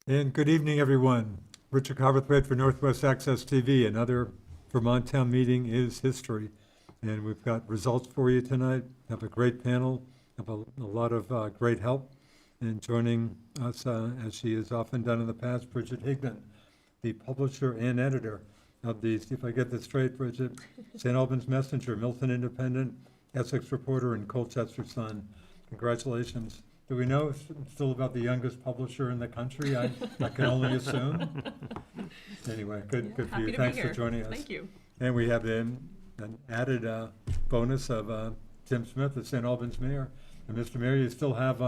And good evening, everyone. Richard Cowperthwait for Northwest Access TV. Another Vermont Town meeting is history. And we've got results for you tonight. Have a great panel, have a lot of great help. And joining us, as she has often done in the past, Bridget Higdon, the publisher and editor of the, see if I get this straight, Bridget, St. Albans Messenger, Milton Independent, Essex Reporter, and Colchester Sun. Congratulations. Do we know still about the youngest publisher in the country? I can only assume. Anyway, good for Happy you. to Thanks be for here. joining us. Thank you. And we have an added bonus of Tim Smith, the St. Albans mayor. And Mr. Mayor, you still have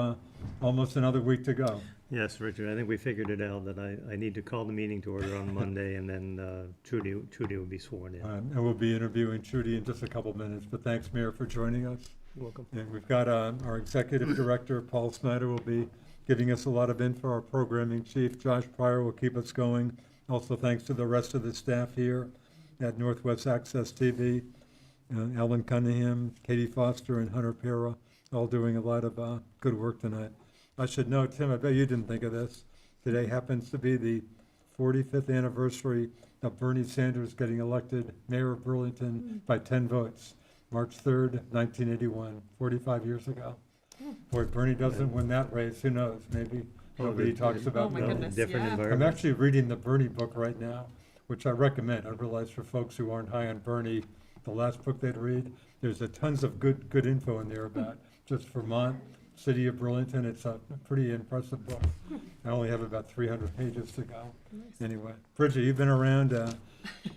almost another week to go. Yes, Richard, I think we figured it out that I need to call the meeting to order on Monday, and then Trudy will be sworn in. And we'll be interviewing Trudy in just a couple minutes. But thanks, Mayor, for joining us. You're welcome. And we've got our executive director, Paul Snyder, will be giving us a lot of info. Our programming chief, Josh Pryor, will keep us going. Also, thanks to the rest of the staff here at Northwest Access TV, Alan Cunningham, Katie Foster, and Hunter Pera, all doing a lot of good work tonight. I should note, Tim, I bet you didn't think of this. Today happens to be the 45th anniversary of Bernie Sanders getting elected mayor of Burlington by 10 votes. March 3rd, 1981, 45 years ago. Boy, if Bernie doesn't win that race, who knows? Maybe nobody talks about my Bernie. goodness, Different yeah. I'm environment. actually reading the Bernie book right now, which I recommend. I realize for folks who aren't high on Bernie, the last book they'd read, there's a tons of good info in there about just Vermont, city of Burlington. It's a pretty impressive book. I only have about 300 pages to go. Anyway, Bridget, you've been around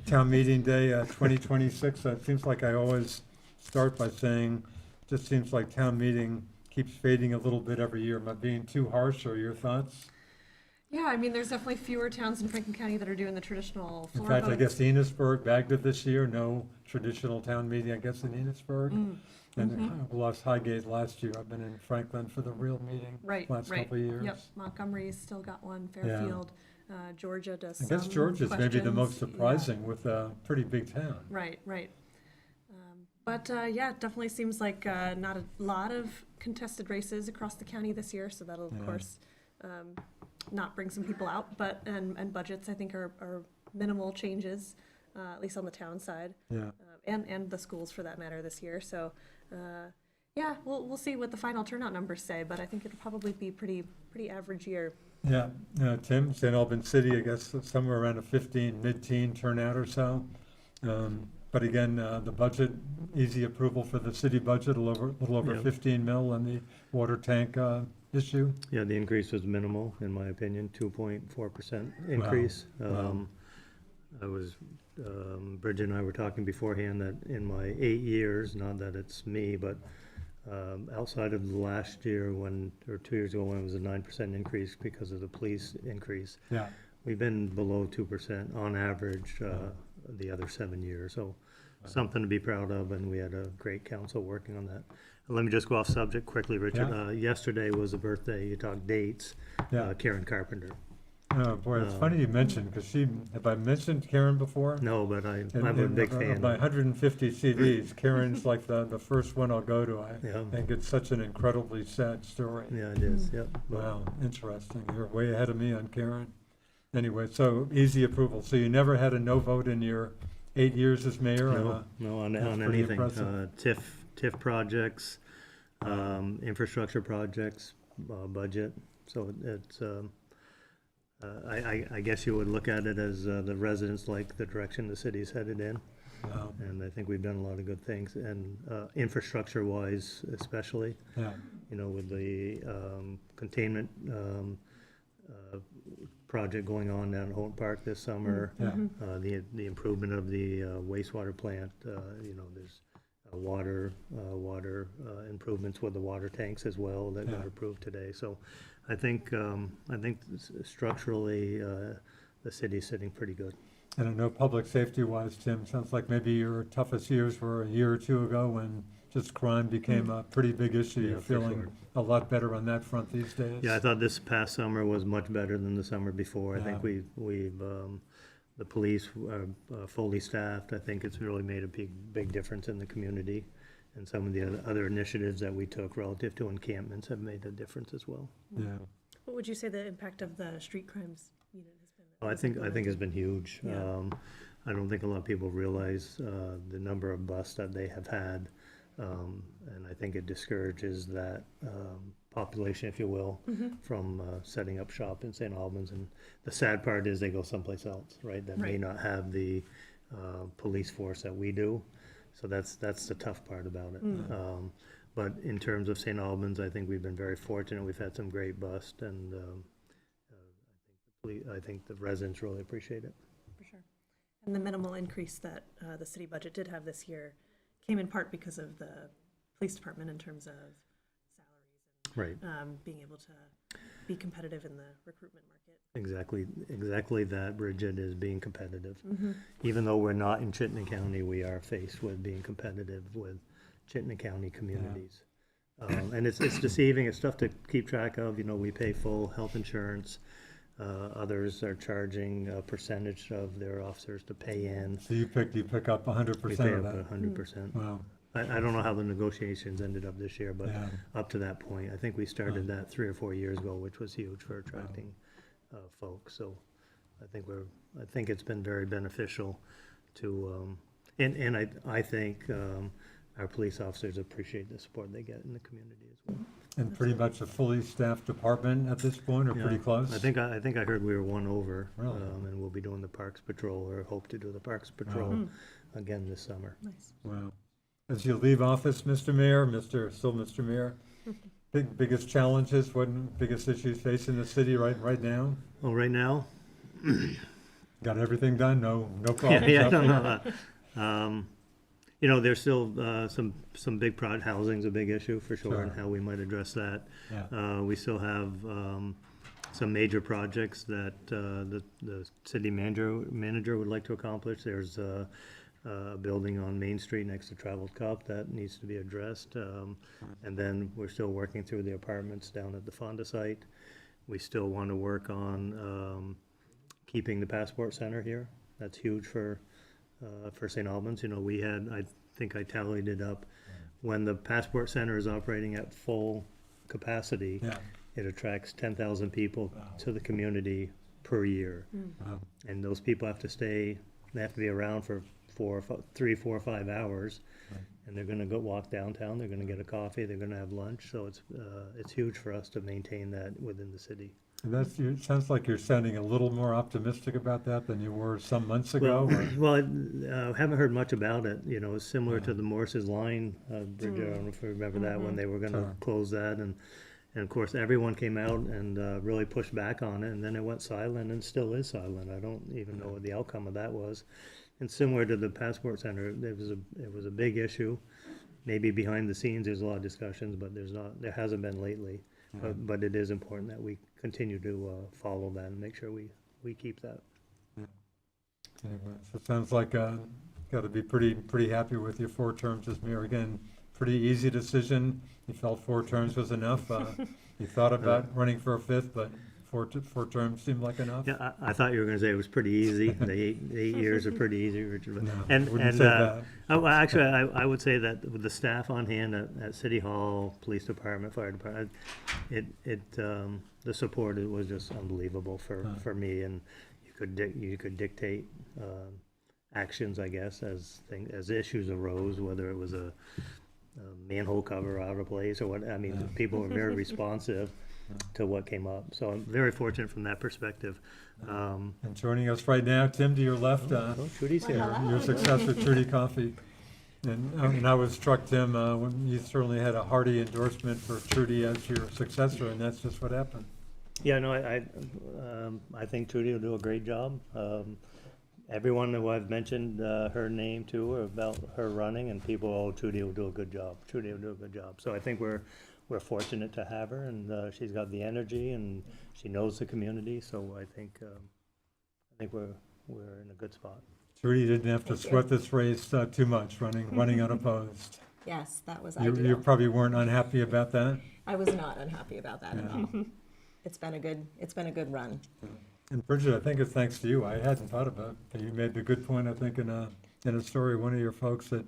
town meeting day 2026. It seems like I always start by saying, just seems like town meeting keeps fading a little bit every year. Am I being too harsh, or your thoughts? Yeah, I mean, there's definitely fewer towns in Franklin County that are doing the traditional In floor fact, I votes. guess Enosburg bagged it this year. No traditional town meeting, I guess, in Enosburg. And we lost Highgate last year. I've been in Franklin for the real meeting Right, last right. couple of years. Yep, Montgomery's still got one, Fairfield, Georgia does I some guess Georgia's maybe the most questions. surprising with a pretty big town. Right, right. But yeah, it definitely seems like not a lot of contested races across the county this year, so that'll, of Yeah. course, not bring some people out. But, and budgets, I think, are minimal changes, at least on the town side. Yeah. And the schools for that matter this year. So, yeah, we'll see what the final turnout numbers say, but I think it'll probably be pretty average year. Yeah, Tim, St. Albans City, I guess somewhere around a mid-teen turnout or so. But again, the budget, easy approval for the city budget, a little over Yeah. 15 mil on the water tank issue. Yeah, the increase was minimal, in my opinion, 2.4% increase. Wow. Bridget and I were talking beforehand that in my 8 years, not that it's me, but outside of last year or 2 years ago when it was a 9% increase because of the police increase, Yeah, we've been below 2% on average the other 7 years. So something to be proud of, and we had a great council working on that. Let me just go off subject quickly, Richard. Yeah. Yesterday was a birthday, you talked dates, yeah. Karen Carpenter. Oh, boy, it's funny you mentioned, because have I mentioned Karen before? No, but I'm a And big of fan. my 150 CDs, Karen's like the first one I'll go to. I Yeah. think it's such an incredibly sad story. Yeah, it is, yep. Wow, interesting. You're way ahead of me on Karen. Anyway, so easy approval. So you never had a no vote in your 8 years as mayor? No, on that's pretty anything. impressive. TIF projects, infrastructure projects, budget. So it's, I guess you would look at it as the residents like the direction the city's headed in. Wow. And I think we've done a lot of good things, and infrastructure-wise especially, Yeah, you know, with the containment project going on down at Houghton Park this summer, yeah, the improvement of the wastewater plant, you know, there's water improvements with the water tanks as well that got Yeah. approved today. So I think structurally, the city's sitting pretty good. and I know public safety-wise, Tim, sounds like maybe your toughest years were a year or two ago when just crime became a pretty big issue. Yeah, You're for feeling sure. a lot better on that front these days. Yeah, I thought this past summer was much better than the summer before. I think Yeah. we've the police are fully staffed. I think it's really made a big difference in the community. And some of the other initiatives that we took relative to encampments have made a difference as well. Yeah. What would you say the impact of the street crimes unit has been? I think it's been huge. Yeah. I don't think a lot of people realize the number of busts that they have had, and I think it discourages that population, if you will, from setting up shop in St. Albans. And the sad part is they go someplace else, right? That may Right. not have the police force that we do. So that's the tough part about it. But in terms of St. Albans, I think we've been very fortunate. We've had some great busts, and I think the residents really appreciate it. For sure. And the minimal increase that the city budget did have this year came in part because of the police department in terms of salaries Right. and being able to be competitive in the recruitment market. Exactly that, Bridget, is being competitive. Even though we're not in Chittenden County, we are faced with being competitive with Chittenden County communities. And it's deceiving, it's tough to keep track of. You know, we pay full health insurance. Others are charging a percentage of their officers to pay in. So you pick up 100% We pay of up that? 100%. Wow. I don't know how the negotiations ended up this year, but Yeah. up to that point, I think we started that 3 or 4 years ago, which was huge for attracting folks. So I think it's been very beneficial to, and I think our police officers appreciate the support they get in the community as well. And pretty much a fully staffed department at this point, or pretty Yeah. close? I think I heard we were one over, Really? and we'll be doing the Parks Patrol, or hope to do the Parks Patrol again this summer. Nice. Wow. As you leave office, Mr. Mayor, still Mr. Mayor, biggest challenges, biggest issues facing the city right now? Well, right now, Got everything done? No problems? yeah, I don't know. You know, there's still some big housing's a big issue for sure, and Sure. how we might address that. Yeah. We still have some major projects that the city manager would like to accomplish. There's a building on Main Street next to Traveled Cup that needs to be addressed. And then we're still working through the apartments down at the Fonda site. We still want to work on keeping the Passport Center here. That's huge for St. Albans. You know, I think I tallied it up. When the Passport Center is operating at full capacity, Yeah. it attracts 10,000 people to the community per year. Wow. And those people have to be around for 3, 4, or 5 hours. Right. And they're gonna go walk downtown, they're gonna get a coffee, they're gonna have lunch. So it's huge for us to maintain that within the city. And it sounds like you're sounding a little more optimistic about that than you were some months ago. Well, I haven't heard much about it. You know, it's similar to the Morris's Line, Bridget, I don't know if you remember that, when they were gonna Sure. close that. And of course, everyone came out and really pushed back on it, and then it went silent and still is silent. I don't even know what the outcome of that was. And similar to the Passport Center, it was a big issue. Maybe behind the scenes, there's a lot of discussions, but there hasn't been lately. But it is important that we continue to follow that and make sure we keep that. Anyway, so it sounds like got to be pretty happy with your 4 terms as mayor. Again, pretty easy decision. You felt 4 terms was enough. You thought about running for a 5th, but 4 terms seemed like enough. Yeah, I thought you were going to say it was pretty easy. The eight years are pretty easy, Richard. But- No, and wouldn't say that. actually, I would say that with the staff on hand at City Hall, Police Department, Fire Department, the support was just unbelievable for me. And you could dictate actions, I guess, as issues arose, whether it was a manhole cover out of place or what. I mean, people were very responsive to what came up. So I'm very fortunate from that perspective. And joining us right now, Tim, to your left, Trudy's here. your successor, Trudy Coffey. And I was struck, Tim, when you certainly had a hearty endorsement for Trudy as your successor, and that's just what happened. Yeah, no, I think Trudy will do a great job. Everyone who I've mentioned her name to or about her running, and people, Trudy will do a good job. Trudy will do a good job. So I think we're fortunate to have her, and she's got the energy, and she knows the community. So I think we're in a good spot. Trudy didn't have to sweat this race too much, running unopposed. Yes, that was You ideal. probably weren't unhappy about that. I was not unhappy about that at all. It's been a good run. And Bridget, I think it's thanks to you. I hadn't thought about it, but you made the good point, I think, in a story, one of your folks, that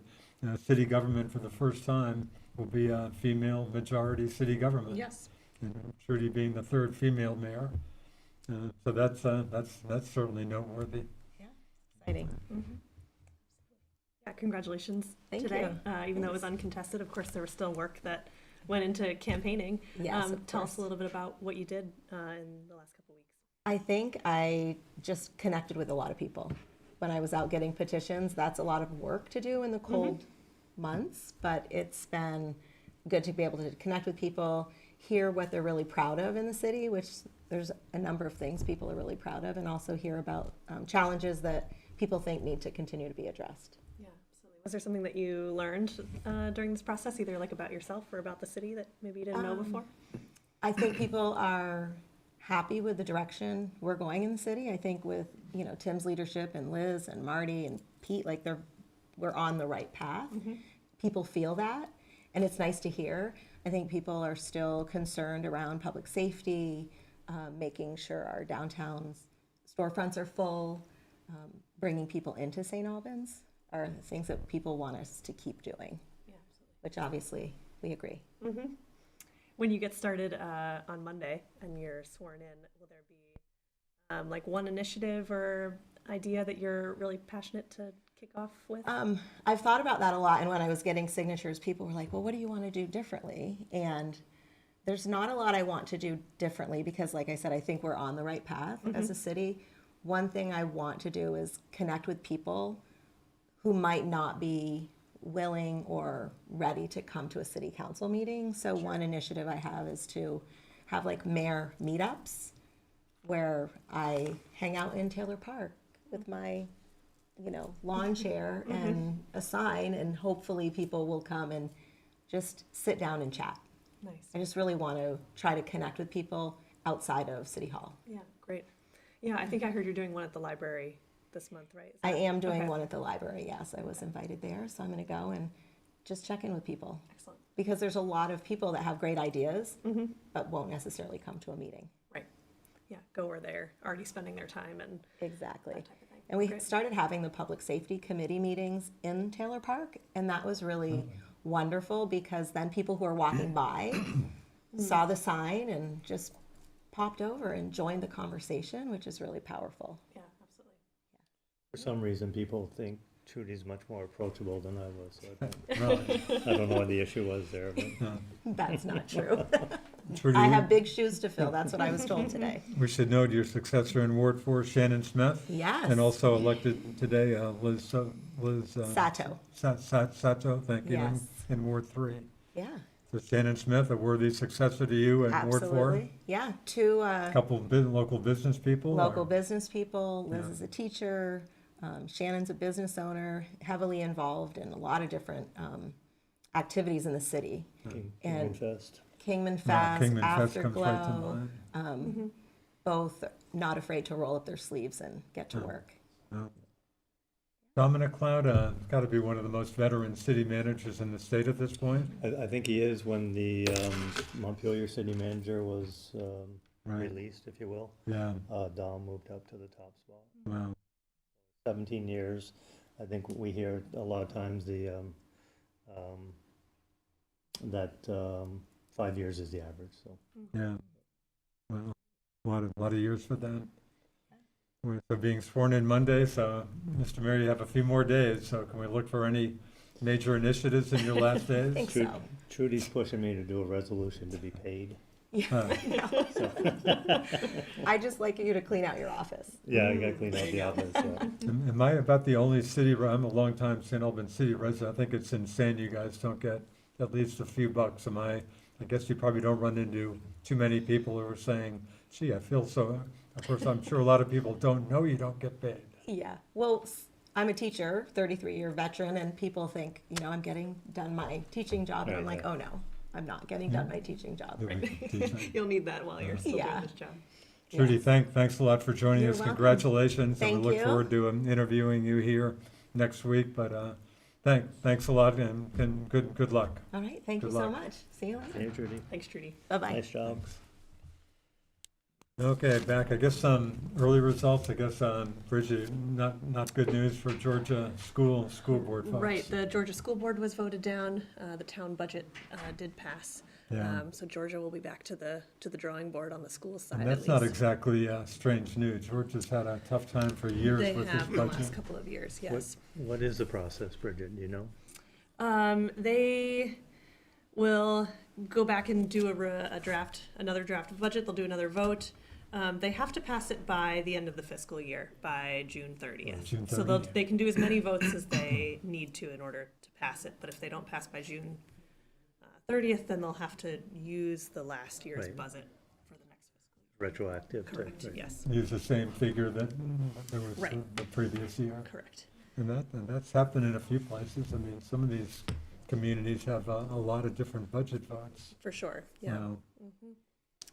city government for the first time will be a female majority city government. Yes. and Trudy being the third female mayor. So that's certainly noteworthy. Exciting. Yeah, congratulations Thank today. you. Even though it was uncontested, of course, there was still work that went into campaigning. Yes, of Tell us course. a little bit about what you did in the last couple of weeks. I think I just connected with a lot of people. When I was out getting petitions, that's a lot of work to do in the cold months, but it's been good to be able to connect with people, hear what they're really proud of in the city, which there's a number of things people are really proud of, and also hear about challenges that people think need to continue to be addressed. Yeah, absolutely. Was there something that you learned during this process, either like about yourself or about the city that maybe you didn't know before? I think people are happy with the direction we're going in the city. I think with, you know, Tim's leadership and Liz and Marty and Pete, like we're on the right path. People feel that, and it's nice to hear. I think people are still concerned around public safety, making sure our downtown's storefronts are full, bringing people into St. Albans are the things that people want us to keep doing, Yeah, absolutely. which obviously we agree. When you get started on Monday and you're sworn in, will there be like one initiative or idea that you're really passionate to kick off with? I've thought about that a lot, and when I was getting signatures, people were like, well, what do you want to do differently? And there's not a lot I want to do differently because, like I said, I think we're on the right path as a city. One thing I want to do is connect with people who might not be willing or ready to come to a city council meeting. So one initiative I have is to have like mayor meetups where I hang out in Taylor Park with my, you know, lawn chair and a sign, and hopefully people will come and just sit down and chat. Nice. I just really want to try to connect with people outside of City Hall. Yeah, great. Yeah, I think I heard you're doing one at the library this month, right? Is I that- am doing okay. one at the library, yes. I was invited there, so I'm going to go and just check in with people. Excellent. Because there's a lot of people that have great ideas, but won't necessarily come to a meeting. Right. Yeah, go where they're already spending their time and Exactly. that type of thing. And we Great. started having the public safety committee meetings in Taylor Park, and that was really wonderful because then people who are walking by saw the sign and just popped over and joined the conversation, which is really powerful. Yeah, absolutely. For some reason, people think Trudy's much more approachable than I was. So Really. I don't know what the issue was there, but That's not true. Trudy, I have big shoes to fill. That's what I was told today. we should note your successor in Ward 4, Shannon Smith. Yes. And also elected today, Liz Sato. Sato, thank you, Yes. in Ward 3. Yeah, So Shannon Smith, a worthy successor to you in Ward 4. absolutely. Yeah, two Couple of local business people? local or- business people. Liz Yeah. is a teacher. Shannon's a business owner, heavily involved in a lot of different activities in the city. Kingman Fest. Kingman Yeah, Fest, Kingman Fest comes right to Afterglow, mind. both not afraid to roll up their sleeves and get to work. Dominic Cloud, got to be one of the most veteran city managers in the state at this point. I think he is when the Montpelier city manager was Right. released, if you will. Yeah, Dom moved up to the top spot. wow. 17 years. I think we hear a lot of times that 5 years is the average. So Yeah, well, a lot of years for that. So being sworn in Monday, so Mr. Mayor, you have a few more days, so can we look for any major initiatives in your last I days? think Tru- so. Trudy's pushing me to do a resolution to be paid. Uh, I just like you to clean out your office. Yeah, I got to clean out the office. Am I about the only I'm a longtime St. Albans city resident, I think it's insane you guys don't get at least a few bucks. I guess you probably don't run into too many people who are saying, gee, I feel so, of course, I'm sure a lot of people don't know you don't get paid. Yeah, well, I'm a teacher, 33-year veteran, and people think, you know, I'm getting done my teaching job, and I'm like, Right. oh no, I'm not getting done my teaching job. Doing teaching. You'll need that while you're still Yeah. doing this job. Trudy, Yes. thanks a lot for joining You're us. welcome. Congratulations. And Thank we look you. forward to interviewing you here next week, but thanks a lot and good luck. All right, thank you Good so luck. much. See you later. Hey, Trudy. Thanks, Trudy. Bye-bye. Nice job. Okay, back, I guess early results, Bridget, not good news for Georgia school board folks. Right, the Georgia School Board was voted down. The town budget did pass. Yeah. So Georgia will be back to the drawing board on the school side And at that's not least. exactly strange news. Georgia's had a tough time for years They with this have the last budget. couple of years, What, yes. what is the process, Bridget, do you know? They will go back and do another draft of budget. They'll do another vote. They have to pass it by the end of the fiscal year, by June 30th. June So 30th. they can do as many votes as they need to in order to pass it. But if they don't pass by June 30th, then they'll have to use the last year's Right. budget for the next fiscal Retroactive? year. to- Correct, right. yes, Use the same figure that there was Right. the previous year. correct. And that's happened in a few places. I mean, some of these communities have a lot of different budget votes. For sure, yeah. Now,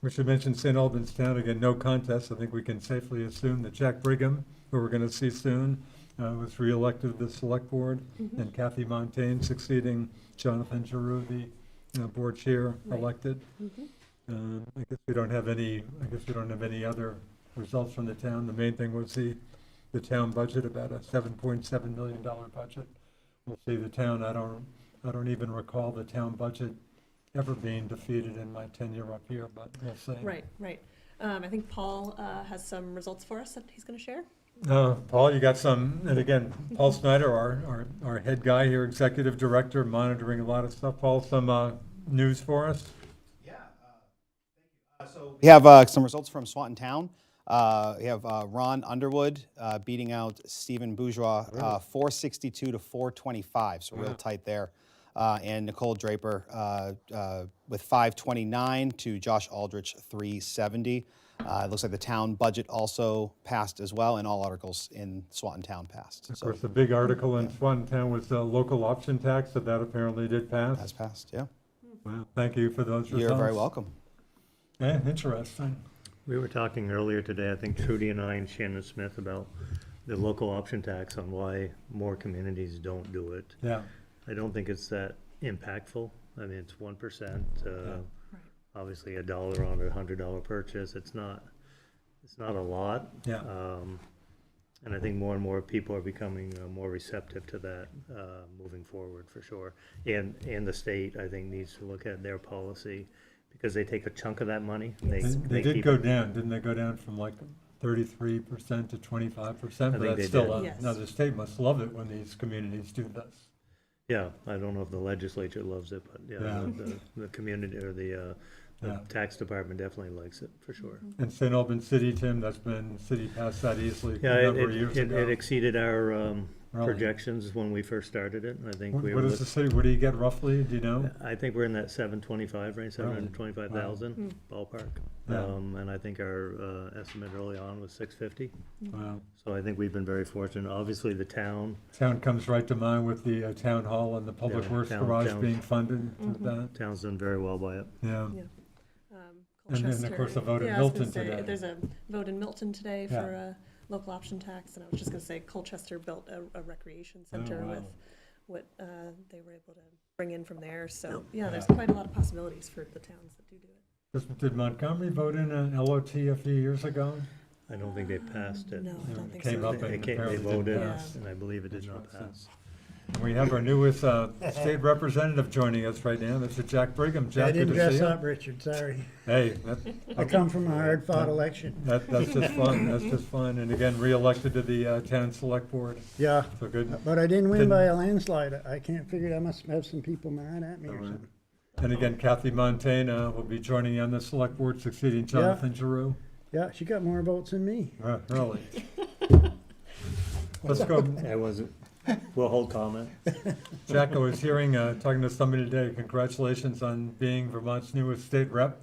we should mention St. Albans Town, again, no contest. I think we can safely assume that Jack Brigham, who we're going to see soon, was reelected to the select board, and Kathy Montaigne succeeding Jonathan Giroux, the board chair Right. elected. I guess we don't have any other results from the town. The main thing was the town budget, about a $7.7 million budget. We'll see the town, I don't even recall the town budget ever being defeated in my tenure up here, but we'll see. Right, right. I think Paul has some results for us that he's going to share. Paul, you got some, and again, Paul Snyder, our head guy here, executive director, monitoring a lot of stuff. Paul, some news for us? Yeah, thank you. So we have some results from Swanton Town. We have Ron Underwood beating out Stephen Bourgeois 462 to 425, so real tight there. And Nicole Draper with 529 to Josh Aldrich 370. It looks like the town budget also passed as well, and all articles in Swanton Town passed. Of So course, the big article in Swanton Town was the local option tax, so that apparently did pass. has passed, yeah. Well, thank you for those results. You're very welcome. Yeah, interesting. We were talking earlier today, I think Trudy and I and Shannon Smith, about the local option tax on why more communities don't do it. Yeah, I don't think it's that impactful. I mean, it's 1%, obviously $1 on a $100 purchase. It's not a lot. yeah. And I think more and more people are becoming more receptive to that moving forward, for sure. And the state, I think, needs to look at their policy, because they take a chunk of that money. They did go down, didn't they go down from like 33% to 25%? I But think they that's still, did. Yes. now the state must love it when these communities do this. Yeah, I don't know if the legislature loves it, but yeah, Yeah. the community or the Yeah. tax department definitely likes it, for sure. And St. Albans City, Tim, city passed that easily Yeah, a number of years it ago. exceeded our Really? projections when we first started it. I think we What were, is the city, what do you get roughly, do you know? I think we're in that 725 range, 725,000 ballpark. Yeah. And I think our estimate early on was 650. Wow. So I think we've been very fortunate. Obviously, the town Town comes right to mind with the town hall and the public Yeah, works town- garage town. being funded with that, town's done very well by it. yeah. Yeah. And then, of Colchester- course, the vote in yeah, I was gonna Milton say, today. There's a vote in Milton today Yeah. for a local option tax, and I was just gonna say Colchester built a recreation center wow. with what they were able to bring in from there. So, yeah, there's quite a lot of possibilities for the towns that do it. Did Montgomery vote in an LOT a few years ago? I don't think they passed it. No, I don't think Came so. up They and they apparently didn't voted, pass. and I believe it did not That's right. pass. We have our newest state representative joining us right now, Mr. Jack Brigham. I Jack, good didn't to see dress you. up, Richard, sorry. Hey, I come from a hard-fought election. that's just fun, that's just fun. And again, re-elected to the town select board, Yeah, so good. but I didn't win Didn't- by a landslide. I can't figure, I must have some people mad at me or something. And again, Kathy Montaigne will be joining you on the select board, succeeding Jonathan Giroux. Yeah, she got more votes than me. Really? Let's go. I wasn't, we'll hold comment. Jack, I was hearing, talking to somebody today, congratulations on being Vermont's newest state rep.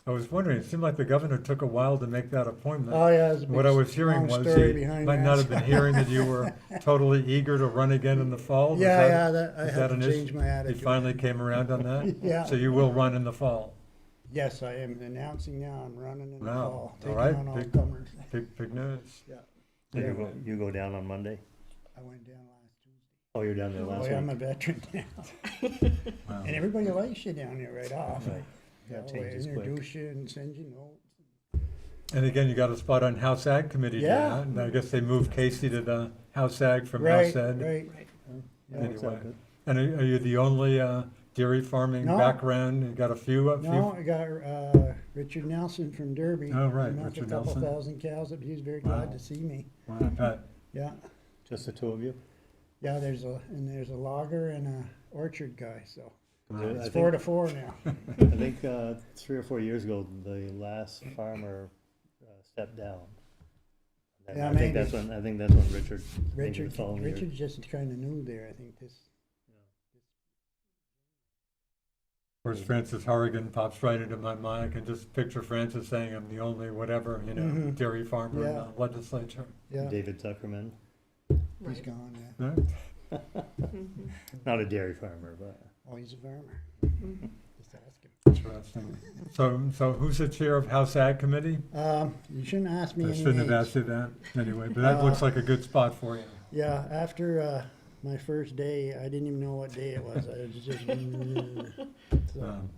I was wondering, it seemed like the governor took a while to make that appointment. Oh, yeah, there's a What I was big, hearing long was story he behind might not have that. been hearing that you were totally eager to run again in the fall. Was Yeah, that- I is had that to an issue? change my He attitude. finally came around on that? Yeah. So you will run in the fall? Yes, I am announcing now, I'm running in the Wow, fall, all taking right, on all big- comers. Big news. Yeah, You go down on Monday? I went down last Tuesday. Oh, you're down there last Boy, I'm week? a veteran now. Wow. And everybody likes you down there right off. Right. Yeah, They changes quick. introduce you and send you notes. And again, you got a spot on House Ag Committee. Yeah. now, And I guess they moved Casey to the House Ag from Right, House Ed. right. Right. Yeah, it's all Anyway. good. And are you the only dairy farming No. background? You got a few? No, I got Richard Nelson from Derby. Oh, right, He milked Richard a couple Nelson. thousand cows up. He was very Wow. glad to see me. Well, I bet. Yeah, Just the two of you? yeah. There's a logger and a orchard guy. So I it's think- 4-4 now. I think 3 or 4 years ago, the last farmer stepped down. And Yeah, I think maybe. that's when Richard. maybe the Richard, following year. Richard's just kind of new there. I think this. Of course, Francis Horrigan pops right into my mind. I can just picture Francis saying, I'm the only whatever, dairy farmer in Yeah. the legislature. Yeah, David Zuckerman, he's Right. gone. Yeah. Right? not a dairy farmer, but Oh, he's a farmer. Just ask him. Interesting. So who's the chair of House Ag Committee? You shouldn't ask me I any shouldn't have names. asked you that anyway, but that looks like a good spot for you. Yeah, after my first day, I didn't even know what day it was. I was just. So, Um,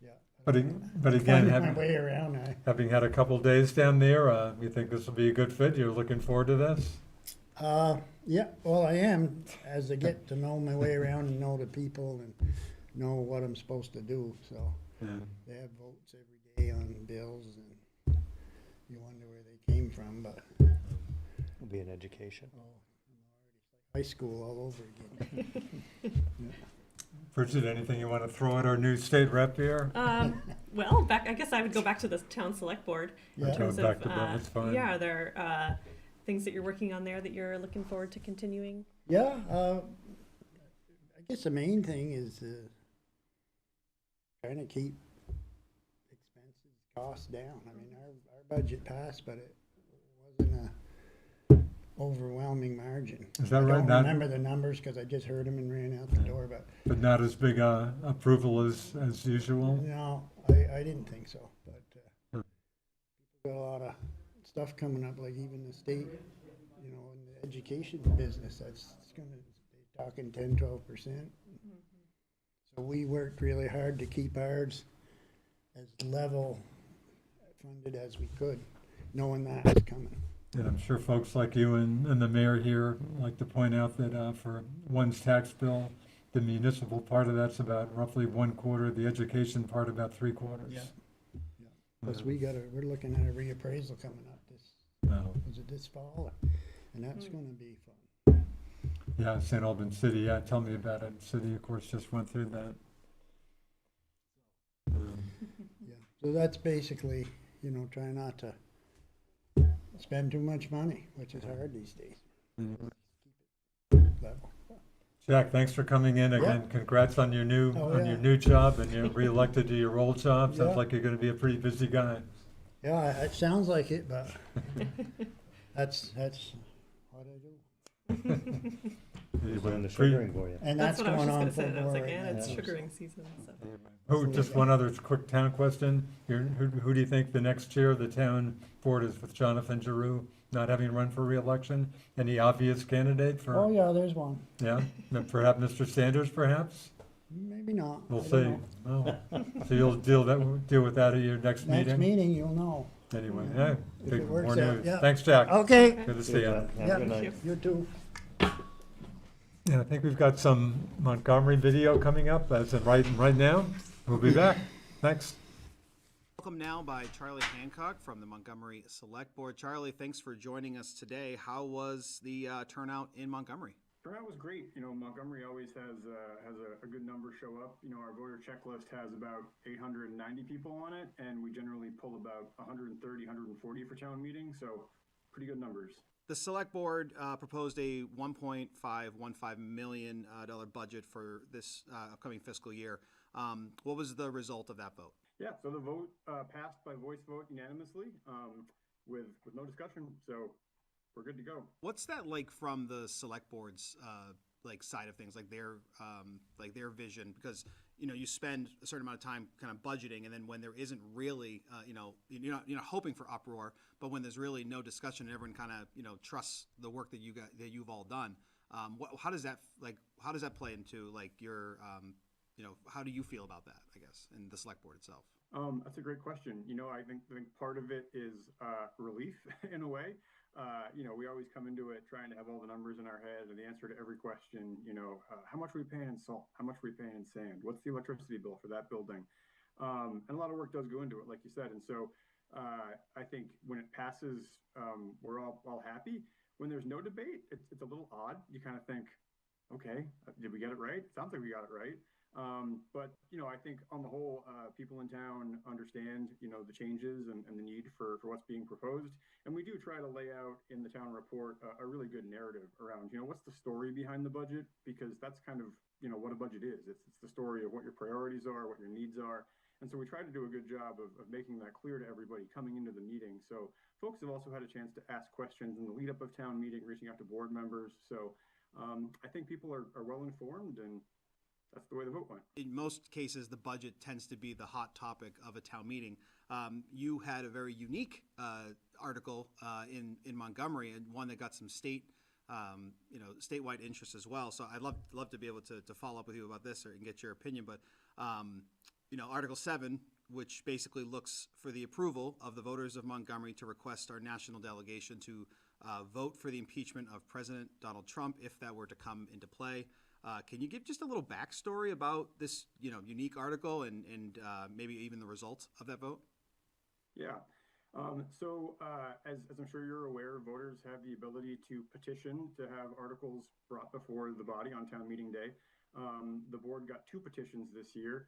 yeah. But again, Finding my way around. having had a couple days down there, you think this will be a good fit? You're looking forward to this? Yeah, well, I am, as I get to know my way around and know the people and know what I'm supposed to do, so. Yeah. They have votes every day on bills, and you wonder where they came from, but it'll be an education. high school all over again. Bridget, anything you want to throw at our new state rep here? Well, I guess I would go back to the town select board. Yeah. In terms Going back of, to that, that's fine. yeah, are there things that you're working on there that you're looking forward to continuing? Yeah, I guess the main thing is trying to keep expenses, costs down. I mean, our budget passed, but it wasn't a overwhelming margin. Is that I right? don't Not- remember the numbers because I just heard them and ran out the door, but But not as big a approval as usual? no, I didn't think so. But Hmm. people got a lot of stuff coming up, like even the state, in the education business, it's gonna, they're talking 10-12%. So we worked really hard to keep ours as level funded as we could, knowing that's coming. And I'm sure folks like you and the mayor here like to point out that for one's tax bill, the municipal part of that's about roughly 1/4, the education part about 3/4. Yeah. Plus, we're looking at a reappraisal coming up was it this fall? And that's gonna be fun. Yeah, St. Albans City, yeah, tell me about it. City, of course, just went through that. Yeah, so that's basically, try not to spend too much money, which is hard these days. Level. Jack, thanks for coming in again. Congrats on your new Oh, on yeah. your new job, and you're reelected to your old job. Sounds Yeah. like you're going to be a pretty busy guy. Yeah, it sounds like it, but that's what I do. He's doing the sugaring for you. And That's that's what I was going just on gonna say. full I was bore like, right yeah, it's now. sugaring season. So. Oh, just one other quick town question. Who do you think the next chair of the town board is with Jonathan Giroux not having run for re-election? Any obvious candidate for? Oh, yeah, there's one. Yeah, perhaps Mr. Sanders, perhaps? Maybe not. We'll I see. don't know. Oh. So you'll deal with that at your next Next meeting? meeting, you'll know. Anyway, yeah, If big it works more out, news. yeah. Thanks, Jack. Okay. Good to see you. Have Yeah. a good night. You too. Yeah, I think we've got some Montgomery video coming up as of right now. We'll be back. Thanks. Welcome now by Charlie Hancock from the Montgomery Select Board. Charlie, thanks for joining us today. How was the turnout in Montgomery? Turnout was great. Montgomery always has a good number show up. Our voter checklist has about 890 people on it, and we generally pull about 130, 140 for town meetings, so pretty good numbers. The Select Board proposed a $1.515 million budget for this upcoming fiscal year. What was the result of that vote? Yeah, so the vote passed by voice vote unanimously with no discussion, so we're good to go. What's that like from the Select Board's side of things, like their vision? Because you spend a certain amount of time kind of budgeting, and then when there isn't really you're not hoping for uproar, but when there's really no discussion and everyone kind of trusts the work that you've all done, how does that play into your how do you feel about that, I guess, in the Select Board itself? That's a great question. I think part of it is relief in a way. we always come into it trying to have all the numbers in our head and the answer to every question, how much are we paying in salt? How much are we paying in sand? What's the electricity bill for that building? And a lot of work does go into it, like you said. And so I think when it passes, we're all happy. When there's no debate, it's a little odd. You kind of think, okay, did we get it right? It sounds like we got it right. But I think on the whole, people in town understand, the changes and the need for what's being proposed. And we do try to lay out in the town report a really good narrative around, what's the story behind the budget? Because that's kind of, what a budget is. It's the story of what your priorities are, what your needs are. And so we try to do a good job of making that clear to everybody coming into the meeting. So folks have also had a chance to ask questions in the lead up of town meeting, reaching out to board members. So I think people are well informed, and that's the way the vote went. In most cases, the budget tends to be the hot topic of a town meeting. You had a very unique article in Montgomery, and one that got some statewide interest as well. So I'd love to be able to follow up with you about this and get your opinion. But Article 7, which basically looks for the approval of the voters of Montgomery to request our national delegation to vote for the impeachment of President Donald Trump if that were to come into play. Can you give just a little backstory about this, unique article and maybe even the results of that vote? Yeah. So as I'm sure you're aware, voters have the ability to petition to have articles brought before the body on town meeting day. The board got 2 petitions this year.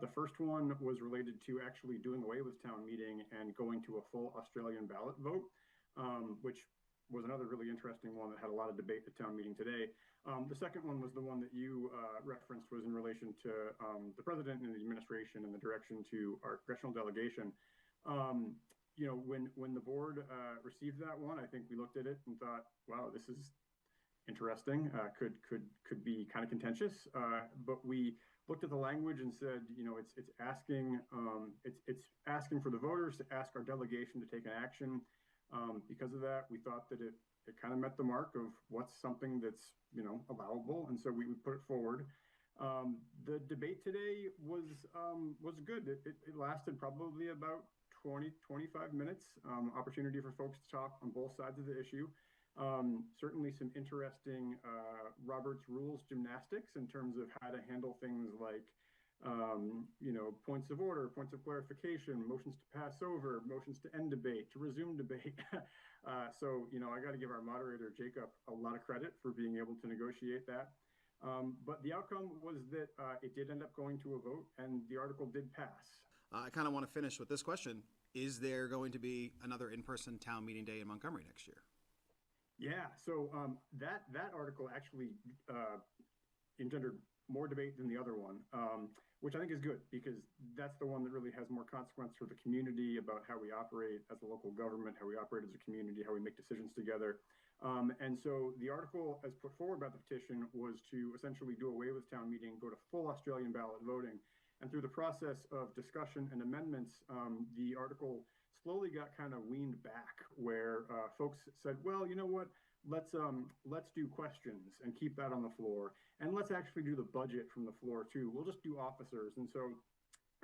The first one was related to actually doing away with town meeting and going to a full Australian ballot vote, which was another really interesting one that had a lot of debate at town meeting today. The second one was the one that you referenced, was in relation to the president and the administration and the direction to our congressional delegation. When the board received that one, I think we looked at it and thought, wow, this is interesting. Could be kind of contentious, but we looked at the language and said, it's asking for the voters to ask our delegation to take an action. Because of that, we thought that it kind of met the mark of what's something that's allowable, and so we put it forward. The debate today was good. It lasted probably about 20-25 minutes. Opportunity for folks to talk on both sides of the issue. Certainly some interesting Robert's Rules gymnastics in terms of how to handle things like points of order, points of clarification, motions to pass over, motions to end debate, to resume debate. So I got to give our moderator, Jacob, a lot of credit for being able to negotiate that. But the outcome was that it did end up going to a vote, and the article did pass. I kind of want to finish with this question. Is there going to be another in-person town meeting day in Montgomery next year? Yeah, so that article actually engendered more debate than the other one, which I think is good, because that's the one that really has more consequence for the community about how we operate as a local government, how we operate as a community, how we make decisions together. And so the article as put forward by the petition was to essentially do away with town meeting, go to full Australian ballot voting. And through the process of discussion and amendments, the article slowly got kind of weaned back, where folks said, well, you know what, let's do questions and keep that on the floor, and let's actually do the budget from the floor too. We'll just do officers. And so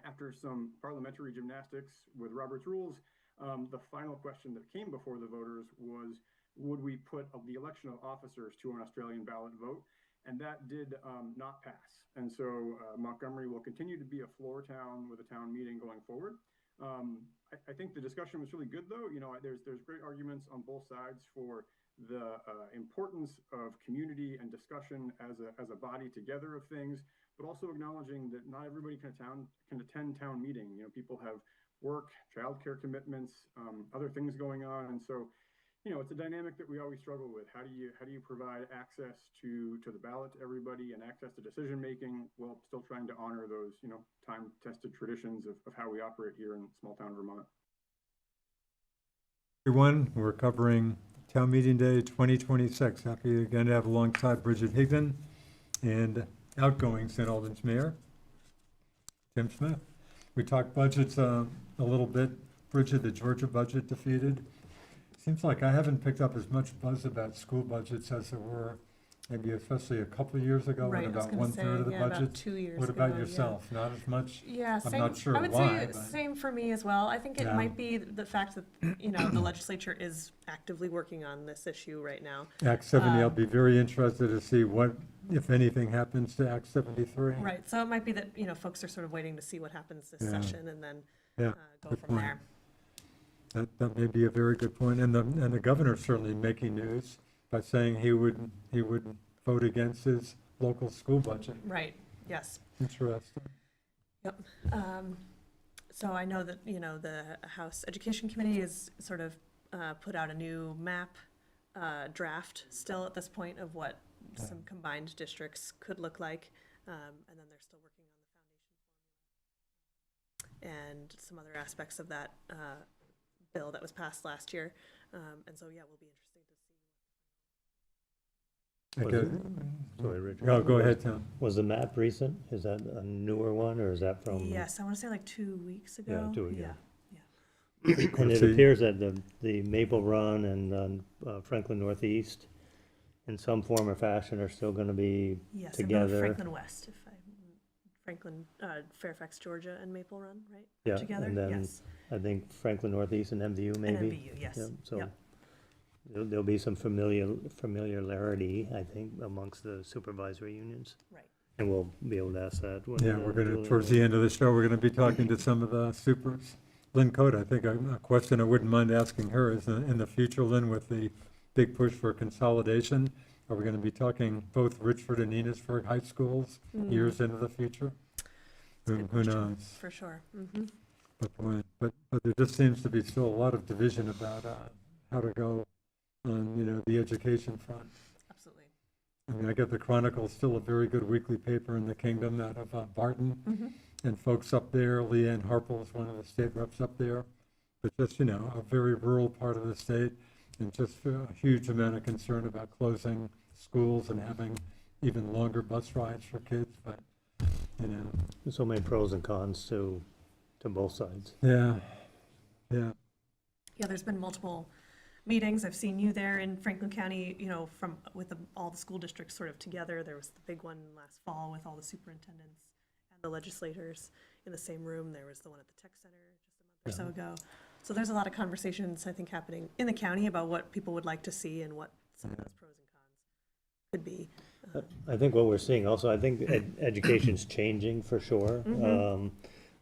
after some parliamentary gymnastics with Robert's Rules, the final question that came before the voters was, would we put the election of officers to an Australian ballot vote? And that did not pass. And so Montgomery will continue to be a floor town with a town meeting going forward. I think the discussion was really good, though. There's great arguments on both sides for the importance of community and discussion as a body together of things, but also acknowledging that not everybody can attend town meeting. People have work, childcare commitments, other things going on, and so it's a dynamic that we always struggle with. How do you provide access to the ballot to everybody and access to decision making, while still trying to honor those time-tested traditions of how we operate here in small town Vermont. Everyone, we're covering Town Meeting Day 2026. Happy again to have alongside Bridget Higdon and outgoing St. Albans Mayor Tim Smith. We talked budgets a little bit. Bridget, the Georgia budget defeated. Seems like I haven't picked up as much buzz about school budgets as there were maybe especially a couple of years ago, Right, when I was about gonna 1/3 of the say, yeah, about budget. 2 years What about ago, yeah. yourself? Not as much? Yeah, I'm same. not sure I would why, say but- same for me as well. I think it Yeah. might be the fact that, the legislature is actively working on this issue right now. Act 70, I'll be very interested to see what, if anything, happens to Act 73. Right, so it might be that, folks are sort of waiting to see what happens this Yeah. session and then Yeah, go good from point. there. That may be a very good point. And the governor's certainly making news by saying he would vote against his local school budget. Right, yes. Interesting. Yep. So I know that, the House Education Committee is sort of put out a new map draft still at this point of what some combined districts could look like. And then they're still working on the foundation formula and some other aspects of that bill that was passed last year. And so, yeah, we'll be interesting to see. Was it- Sorry, Richard. Oh, go ahead, Tom. Was the map recent? Is that a newer one, or is that from? Yes, I want to say like 2 weeks ago. 2 weeks, yeah. Yeah. And it See. appears that the Maple Run and Franklin Northeast, in some form or fashion, are still gonna be Yes, and together. Franklin West, Franklin, Fairfax, Georgia, and Maple Run, right? Yeah, Together, and then yes. I think Franklin Northeast and MVU maybe. And MVU, yes. Yeah, So Yep. there'll be some familiarity, I think, amongst the supervisory unions. Right. And we'll be able to ask that. when, Yeah, we're going to, Julie- towards the end of the show, we're going to be talking to some of the supers. Lynn Cote, I think a question I wouldn't mind asking her is, in the future, Lynn, with the big push for consolidation, are we going to be talking both Richford and Enosburg high schools years into the future? It's a Who good who question, knows? For sure. Mhm. But boy, but there just seems to be still a lot of division about how to go on, the education front. Absolutely. I mean, I get the Chronicle, still a very good weekly paper in the kingdom out of Barton. Mhm. And folks up there, Leanne Harple is one of the state reps up there. But just, a very rural part of the state, and just a huge amount of concern about closing schools and having even longer bus rides for kids, but, There's so many pros and cons to both sides. yeah, yeah. Yeah, there's been multiple meetings. I've seen you there in Franklin County, with all the school districts sort of together. There was the big one last fall with all the superintendents and the legislators in the same room. There was the one at the tech center just a month or so ago. So there's a lot of conversations, I think, happening in the county about what people would like to see and what some of those pros and cons could be. I think what we're seeing also, I think education's changing for sure.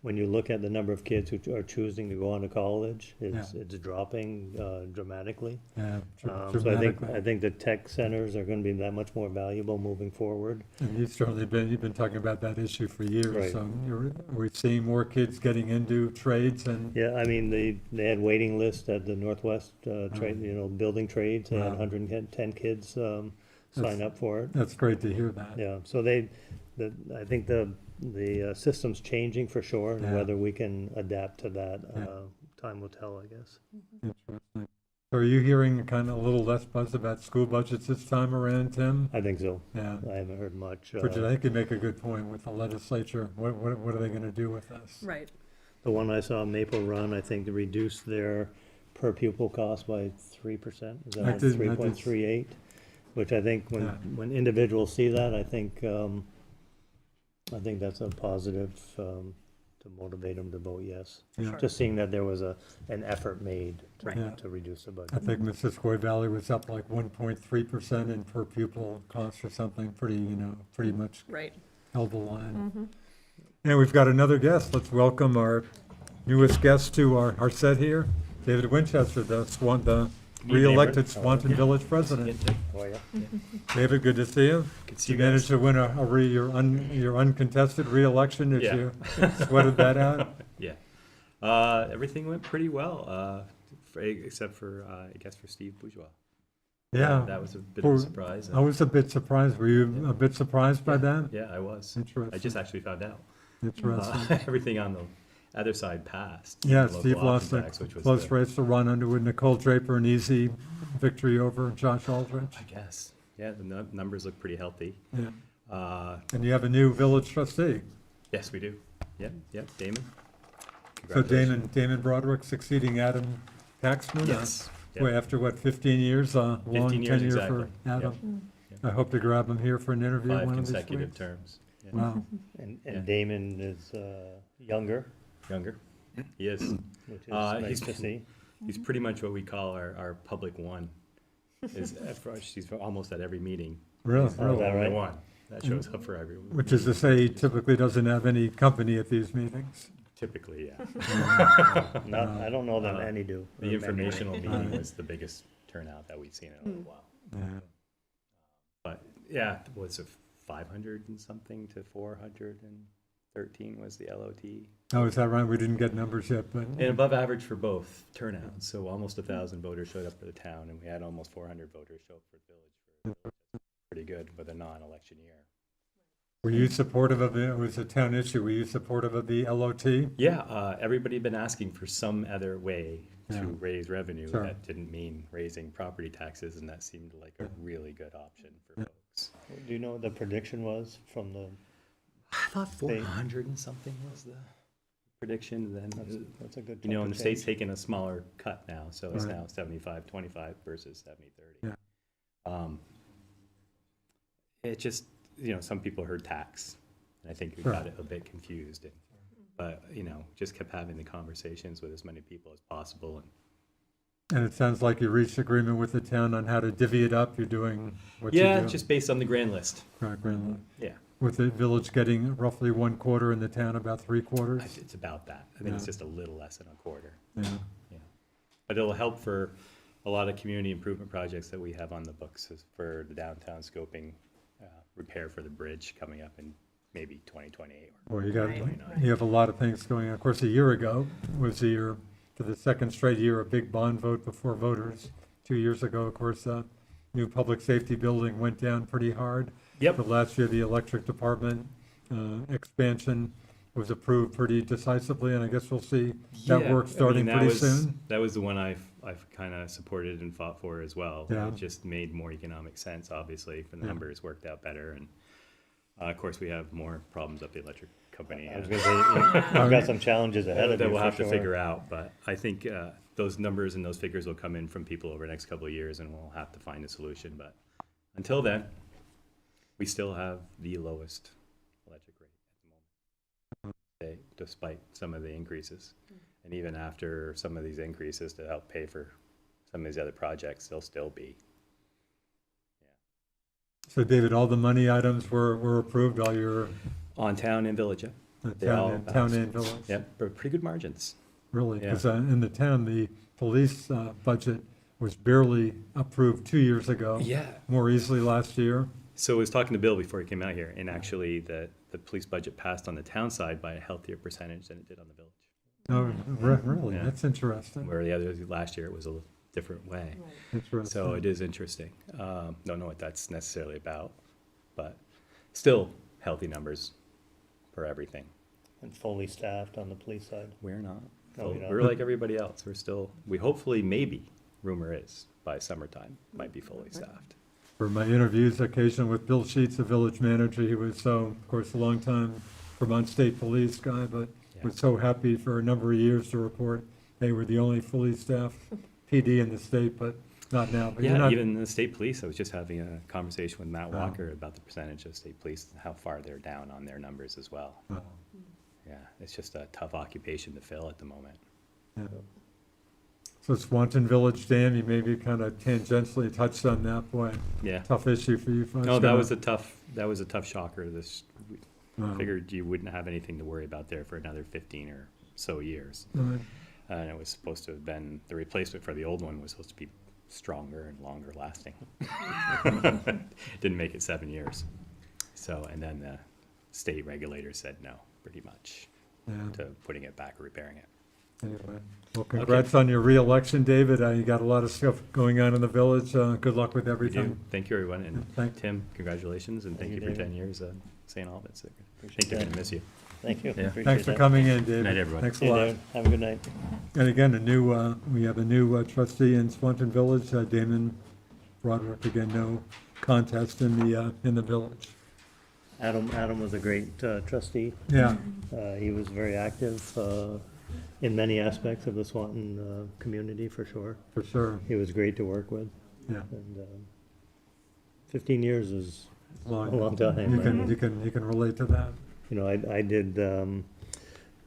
When you look at the number of kids who are choosing to go on to college, it's dropping dramatically. Yeah, So I dramatically. think the tech centers are gonna be that much more valuable moving forward. And you've been talking about that issue for years, Right. so we're seeing more kids getting into trades and, Yeah, I mean, they had waiting lists at the Northwest trade, building trades. They had Wow. 110 kids sign up for it. that's great to hear that. Yeah, so I think the system's changing for sure, and Yeah. whether we can adapt to that, Yeah. time will tell, I guess. Interesting. So are you hearing kind of a little less buzz about school budgets this time around, Tim? I think so. Yeah. I haven't heard much. Bridget, I think you make a good point with the legislature. What are they going to do with this? Right. The one I saw, Maple Run, I think they reduced their per pupil cost by 3%. Is I that did- 3.38? Which I think Yeah. when individuals see that, I think that's a positive to motivate them to vote yes. Yeah. Just seeing that there was an effort made Right. Yeah. to reduce the I budget. think Missisquoi Valley was up like 1.3% in per pupil cost or something, pretty much Right. held the line. And we've got another guest. Let's welcome our newest guest to our set here, David Winchester, the re-elected Swanton Village president. Oh, yeah. David, good to see you. Good to see You you managed guys. to win your uncontested re-election. Did Yeah. you sweated that out? Yeah. Everything went pretty well, except for, I guess, for Steve Bourgeois. Yeah. That was a bit For- of a surprise. I was a bit surprised. Were you a bit surprised by that? Yeah, I was. Interesting. I just actually found out. Interesting. Everything on the other side passed. Yeah, the Steve local lost option a tax, which was close the- race to Ron Underwood, Nicole Draper, an easy victory over Josh Aldrich. I guess. Yeah, the numbers look pretty healthy. Yeah. And you have a new village trustee. Yes, we do. Yep, Damon. So Congratulations. Damon Broderick succeeding Adam Taxman? Yes. After what, 15 years, long 15 years, tenure for exactly. Adam? I hope to grab him here for an interview 5 one of these consecutive weeks. terms. Yeah. Wow. And Yeah. Damon is younger, Younger. He is. which is He's- nice to see. He's pretty much what we call our public one. Is she's almost at every meeting. Really? Oh, Really? that The right? one that shows up for everyone. Which is to say, he typically doesn't have any company at these meetings. Typically, yeah. I don't know that any do. The informational meeting was the biggest turnout that we've seen in a little while. Yeah. But yeah, was it 500 and something to 413 was the LOT. Oh, is that right? We didn't get numbers yet, but And above average for both turnouts. So almost 1,000 voters showed up for the town, and we had almost 400 voters show up for the village. Pretty good with a non-election year. were you supportive of it? It was a town issue. Were you supportive of the LOT? Yeah, everybody had been asking for some other way to Yeah. raise revenue. Sure. That didn't mean raising property taxes, and that seemed like a really good option for Yeah. folks. Do you know what the prediction was from the, I thought 400 and something was the prediction. Then that's a good you know, chunk and of the state's change. taking a smaller cut now, so it's Right. now 75-25 versus 70-30. Yeah. It just, you know, some people heard tax, and I think we got it a bit confused. But, you know, just kept having the conversations with as many people as possible. And it sounds like you reached agreement with the town on how to divvy it up. You're doing what you do. Yeah, just based on the grand list. Right, Greenland. Yeah, With the village getting roughly 1/4 and the town about 3/4. it's about that. I think it's Yeah. just a little less than a quarter. Yeah. Yeah. But it'll help for a lot of community improvement projects that we have on the books as for the downtown scoping, repair for the bridge coming up in maybe 2028. Well, you Right. have a lot of things going on. Of course, a year ago was the year, for the second straight year, a big bond vote before voters. 2 years ago, of course, new public safety building went down pretty hard. Yep. But last year, the electric department expansion was approved pretty decisively, and I guess we'll see that Yeah, work I mean, starting that pretty was- soon. That was the one I've kind of supported and fought for as well. Yeah. It just made more economic sense, obviously, for the Yeah. numbers worked out better. And of course, we have more problems up the electric company. I was gonna say, you've got some challenges ahead of you That we'll for have to sure. figure out, but I think those numbers and those figures will come in from people over the next couple of years, and we'll have to find a solution. But until then, we still have the lowest electric rate at the moment, despite some of the increases. And even after some of these increases to help pay for some of these other projects, they'll still be. So David, all the money items were approved, all your On town and village, yeah. They all town passed. and village? Yep, but pretty good margins. Really? Yeah. Because in the town, the police budget was barely approved 2 years ago. Yeah. More easily last year. So I was talking to Bill before he came out here, and actually the police budget passed on the town side by a healthier percentage than it did on the village. Oh, really? Yeah. That's interesting. Where the other, last year it was a different way. Interesting. So it is interesting. Don't know what that's necessarily about, but still healthy numbers for everything. And fully staffed on the police side. We're not. No, you're not. We're like everybody else. We're still, we hopefully, maybe, rumor is, by summertime, might be fully staffed. For my interviews, occasionally with Bill Sheets, the village manager, he was of course, a longtime Vermont State Police guy, but Yeah. was so happy for a number of years to report they were the only fully staffed PD in the state, but not now. But you're Yeah, not- even the state police, I was just having a conversation with Matt Oh. Walker about the percentage of state police, and how far they're down on their numbers as well. Oh, Yeah, it's just a tough occupation to fill at the moment. yeah. So Swanton Village Dam, you maybe kind of tangentially touched on that, boy, Yeah. tough issue for you folks. No, that Gonna- was a tough shocker. We Wow. figured you wouldn't have anything to worry about there for another 15 or so years. Right. And it was supposed to have been, the replacement for the old one was supposed to be stronger and longer lasting. Didn't make it 7 years. So, and then the state regulator said no, pretty much, Yeah. to putting it back or repairing it. Anyway, well, congrats on your reelection, David. You got a lot of stuff going on in the village. Good luck with We do. everything. Thank you, everyone. And Thank- Tim, congratulations, and thank Thank you you, for David. 10 years of St. Albans. I think they're going to miss you. Thank you. Yeah. Appreciate Thanks for that. coming in, David. Good night, everyone. Thanks See a you, lot. David. Have a good night. And again, we have a new trustee in Swanton Village, Damon Broderick. Again, no contest in the village. Adam was a great trustee. Yeah, He was very active in many aspects of the Swanton community, for sure. for sure. He was great to work with, Yeah. and 15 years is a long time. You and, can, you can relate to that. You know, I did,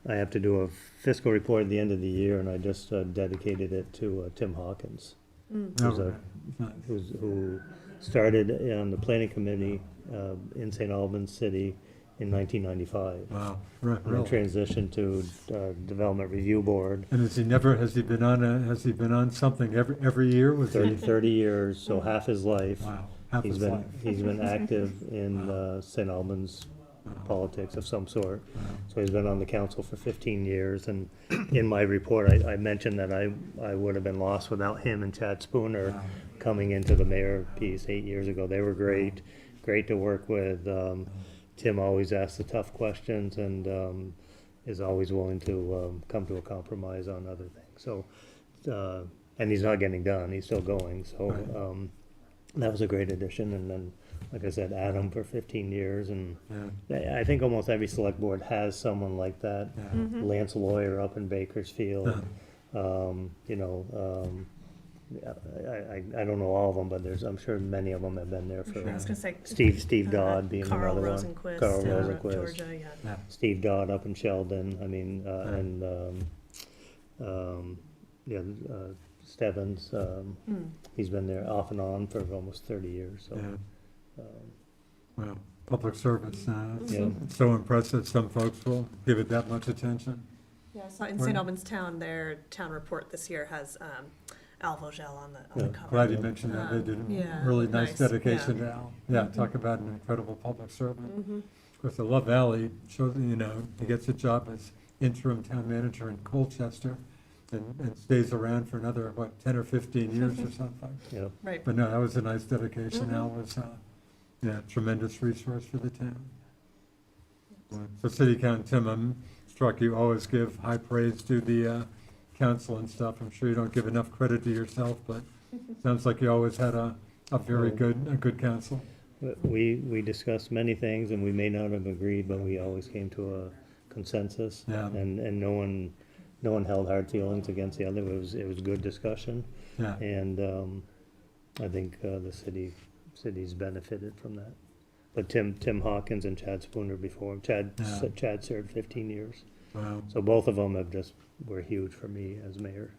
I have to do a fiscal report at the end of the year, and I just dedicated it to Tim Hawkins, who's Oh, nice. who started on the planning committee in St. Albans City in 1995. Wow, right, And then really. transitioned to Development Review Board. And has he been on something every year? Was 30 years, so half his life. Wow, half his life. He's been active in St. Albans politics of some sort. So he's been on the council for 15 years, and in my report, I mentioned that I would have been lost without him and Chad Spooner coming into the mayor piece 8 years ago. They were great to work with. Tim always asks the tough questions and is always willing to come to a compromise on other things. So, and he's not getting done, he's still going, so that was a great addition. And then, like I said, Adam for 15 years, and I think almost every select board has someone like that. Lance Lawyer up in Bakersfield, you know, I don't know all of them, but I'm sure many of them have been there for. I was gonna say. Steve Dodd being Carl another one. Rosenquist, Carl down Rosenquist. Georgia, yeah. Steve Dodd up in Sheldon, I mean, Stebbins, he's been there off and on for almost 30 years, so. Well, public service, Yeah. it's so impressive, some folks will give it that much attention. Yeah, so in St. Albans Town, their town report this year has Al Vogel on the cover. Glad you mentioned that, they did Yeah, a really nice nice, dedication yeah. to Al. Yeah, talk about an incredible public servant. Of course, the Love Valley shows, you know, he gets a job as interim town manager in Colchester and stays around for another, 10 or 15 years or something. Yeah, Right. But no, that was a nice dedication. Al was, tremendous resource for the town. So City Council, Tim, I'm struck you always give high praise to the council and stuff. I'm sure you don't give enough credit to yourself, but sounds like you always had a very good council. we discussed many things, and we may not have agreed, but we always came to a consensus. Yeah. And no one held hard feelings against the other. It was good discussion. Yeah, And I think the city's benefited from that. But Tim Hawkins and Chad Spooner before, Chad served 15 years. wow. So both of them were huge for me as mayor.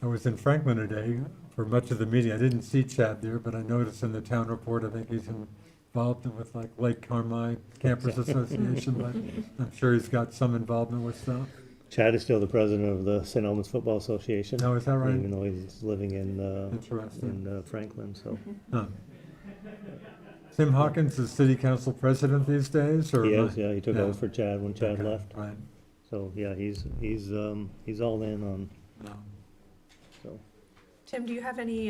I was in Franklin today for much of the meeting. I didn't see Chad there, but I noticed in the town report, I think he's involved with like Lake Carmi Campers Association, but I'm sure he's got some involvement with stuff. Chad is still the president of the St. Albans Football Association. No, is that right? Even though he's living in Interesting. Franklin, so. Huh. Tim Hawkins is city council president these days, or? He is, yeah, he took Yeah. over for Chad when Chad Okay, left. Right. So, yeah, he's all in on, No. so. Tim, do you have any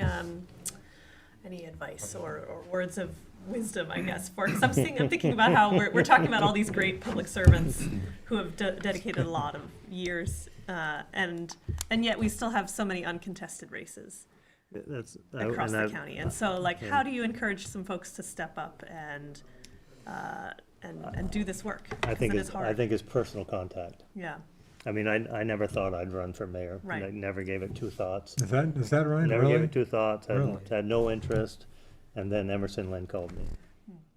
advice or words of wisdom, I guess, for, because I'm thinking about how we're talking about all these great public servants who have dedicated a lot of years, and yet we still have so many uncontested races That's. across and the I've- county. And so, like, how do you encourage some folks to step up and do this work? I 'Cause think it is I hard. think it's personal contact. Yeah, I mean, I never thought I'd run for mayor. and I Right. never gave it two thoughts. Is that right? Never gave Really? it two thoughts, Really? had no interest, and then Emerson Lynn called me.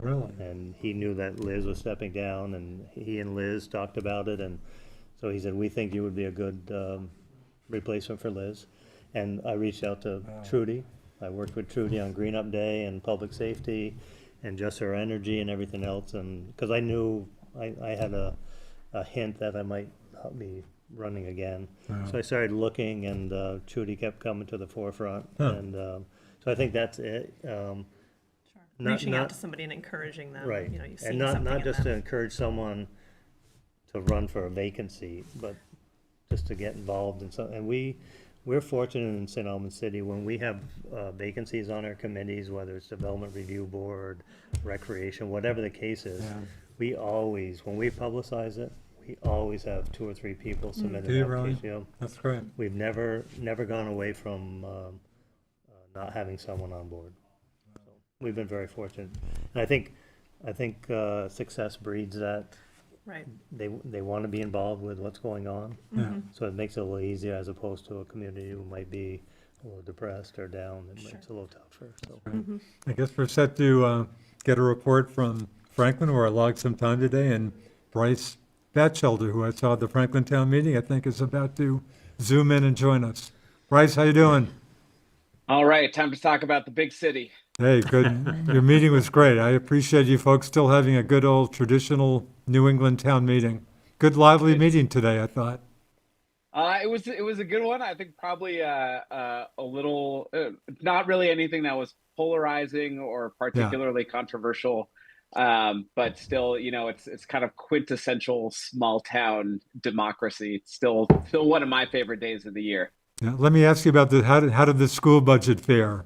Really? And he knew that Liz was stepping down, and he and Liz talked about it, and so he said, we think you would be a good replacement for Liz. And I reached out to Trudy. I worked with Trudy on Green Up Day and public safety and just her energy and everything else, and, because I knew, I had a hint that I might not be running again. Wow. So I started looking, and Trudy kept coming to the forefront, Huh. and so I think that's it. sure. Not- Reaching out not- to somebody and encouraging them. Right, You know, you've and seen not something in just to them. encourage someone to run for a vacancy, but just to get involved in some, and we're fortunate in St. Albans City, when we have vacancies on our committees, whether it's Development Review Board, Recreation, whatever the case is, Yeah. we always, when we publicize it, we always have 2 or 3 people submit Do an you really? application. You know, That's great. we've never gone away from not having someone on board. So we've been very fortunate, and I think success breeds that. Right. They want to be involved with what's going on, Yeah. so it makes it a little easier as opposed to a community who might be a little depressed or down, it's a little tougher, so. I guess we're set to get a report from Franklin, where I logged some time today, and Bryce Batchelder, who I saw at the Franklin Town Meeting, I think is about to zoom in and join us. Bryce, how you doing? All right, time to talk about the big city. Hey, good. Your meeting was great. I appreciate you folks still having a good old traditional New England town meeting. Good lively meeting today, I thought. It was a good one. I think probably a little not really anything that was polarizing or particularly controversial, but still, you know, it's kind of quintessential small town democracy. It's still one of my favorite days of the year. Yeah, let me ask you about how did the school budget fare?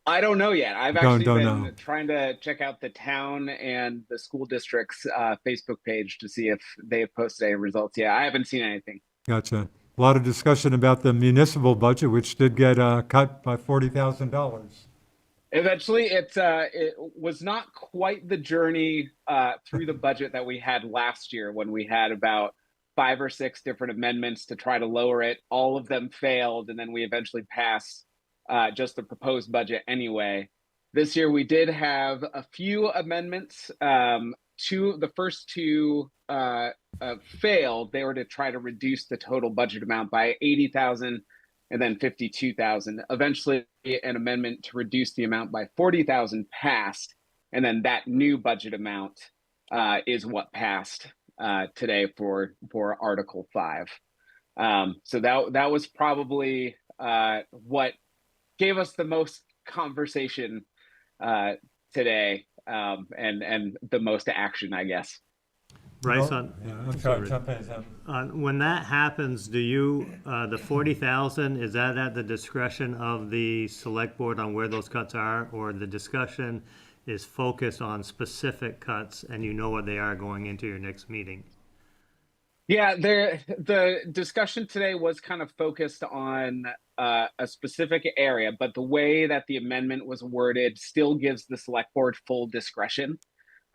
I don't know yet. I've Don't actually know. been trying to check out the town and the school district's Facebook page to see if they've posted any results yet. I haven't seen anything. Gotcha. A lot of discussion about the municipal budget, which did get cut by $40,000. Eventually, it was not quite the journey through the budget that we had last year when we had about 5 or 6 different amendments to try to lower it. All of them failed, and then we eventually passed just the proposed budget anyway. This year, we did have a few amendments. The first two failed. They were to try to reduce the total budget amount by 80,000 and then 52,000. Eventually, an amendment to reduce the amount by 40,000 passed, and then that new budget amount is what passed today for Article 5. So that was probably what gave us the most conversation today and the most action, I guess. Bryce, Yeah, I'm sorry, jump in, Sam. when that happens, do you, the 40,000, is that at the discretion of the select board on where those cuts are? Or the discussion is focused on specific cuts and you know what they are going into your next meeting? Yeah, the discussion today was kind of focused on a specific area, but the way that the amendment was worded still gives the select board full discretion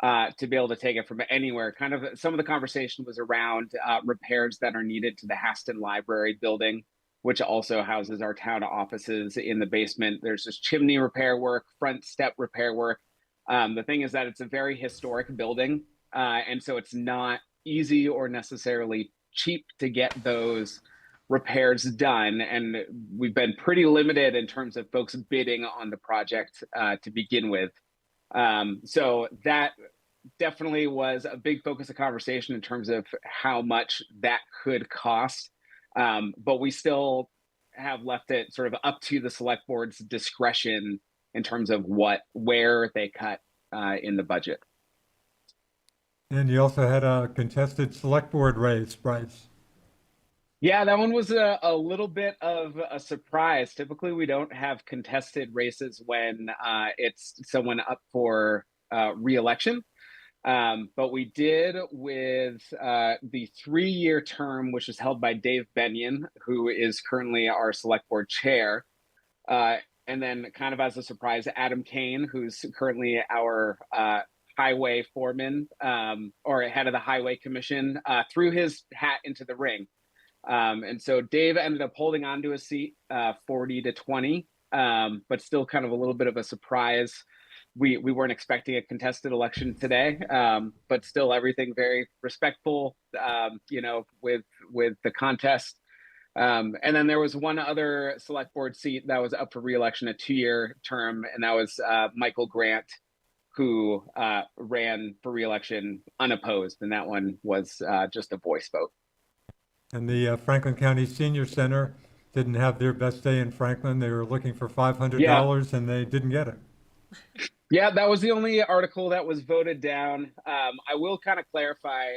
to be able to take it from anywhere. Kind of some of the conversation was around repairs that are needed to the Higdon Library building, which also houses our town offices in the basement. There's just chimney repair work, front step repair work. The thing is that it's a very historic building, and so it's not easy or necessarily cheap to get those repairs done. And we've been pretty limited in terms of folks bidding on the project to begin with. So that definitely was a big focus of conversation in terms of how much that could cost. But we still have left it sort of up to the select board's discretion in terms of where they cut in the budget. And you also had a contested select board race, Bryce. Yeah, that one was a little bit of a surprise. Typically, we don't have contested races when it's someone up for re-election. But we did with the 3-year term, which is held by Dave Benyon, who is currently our select board chair. And then kind of as a surprise, Adam Kane, who's currently our highway foreman or head of the highway commission, threw his hat into the ring. And so Dave ended up holding on to a seat 40-20, but still kind of a little bit of a surprise. We weren't expecting a contested election today, but still everything very respectful, with the contest. And then there was one other select board seat that was up for re-election, a 2-year term, and that was Michael Grant, who ran for re-election unopposed, and that one was just a voice vote. And the Franklin County Senior Center didn't have their best day in Franklin. They were looking for $500 and they didn't get it. Yeah, that was the only article that was voted down. I will kind of clarify,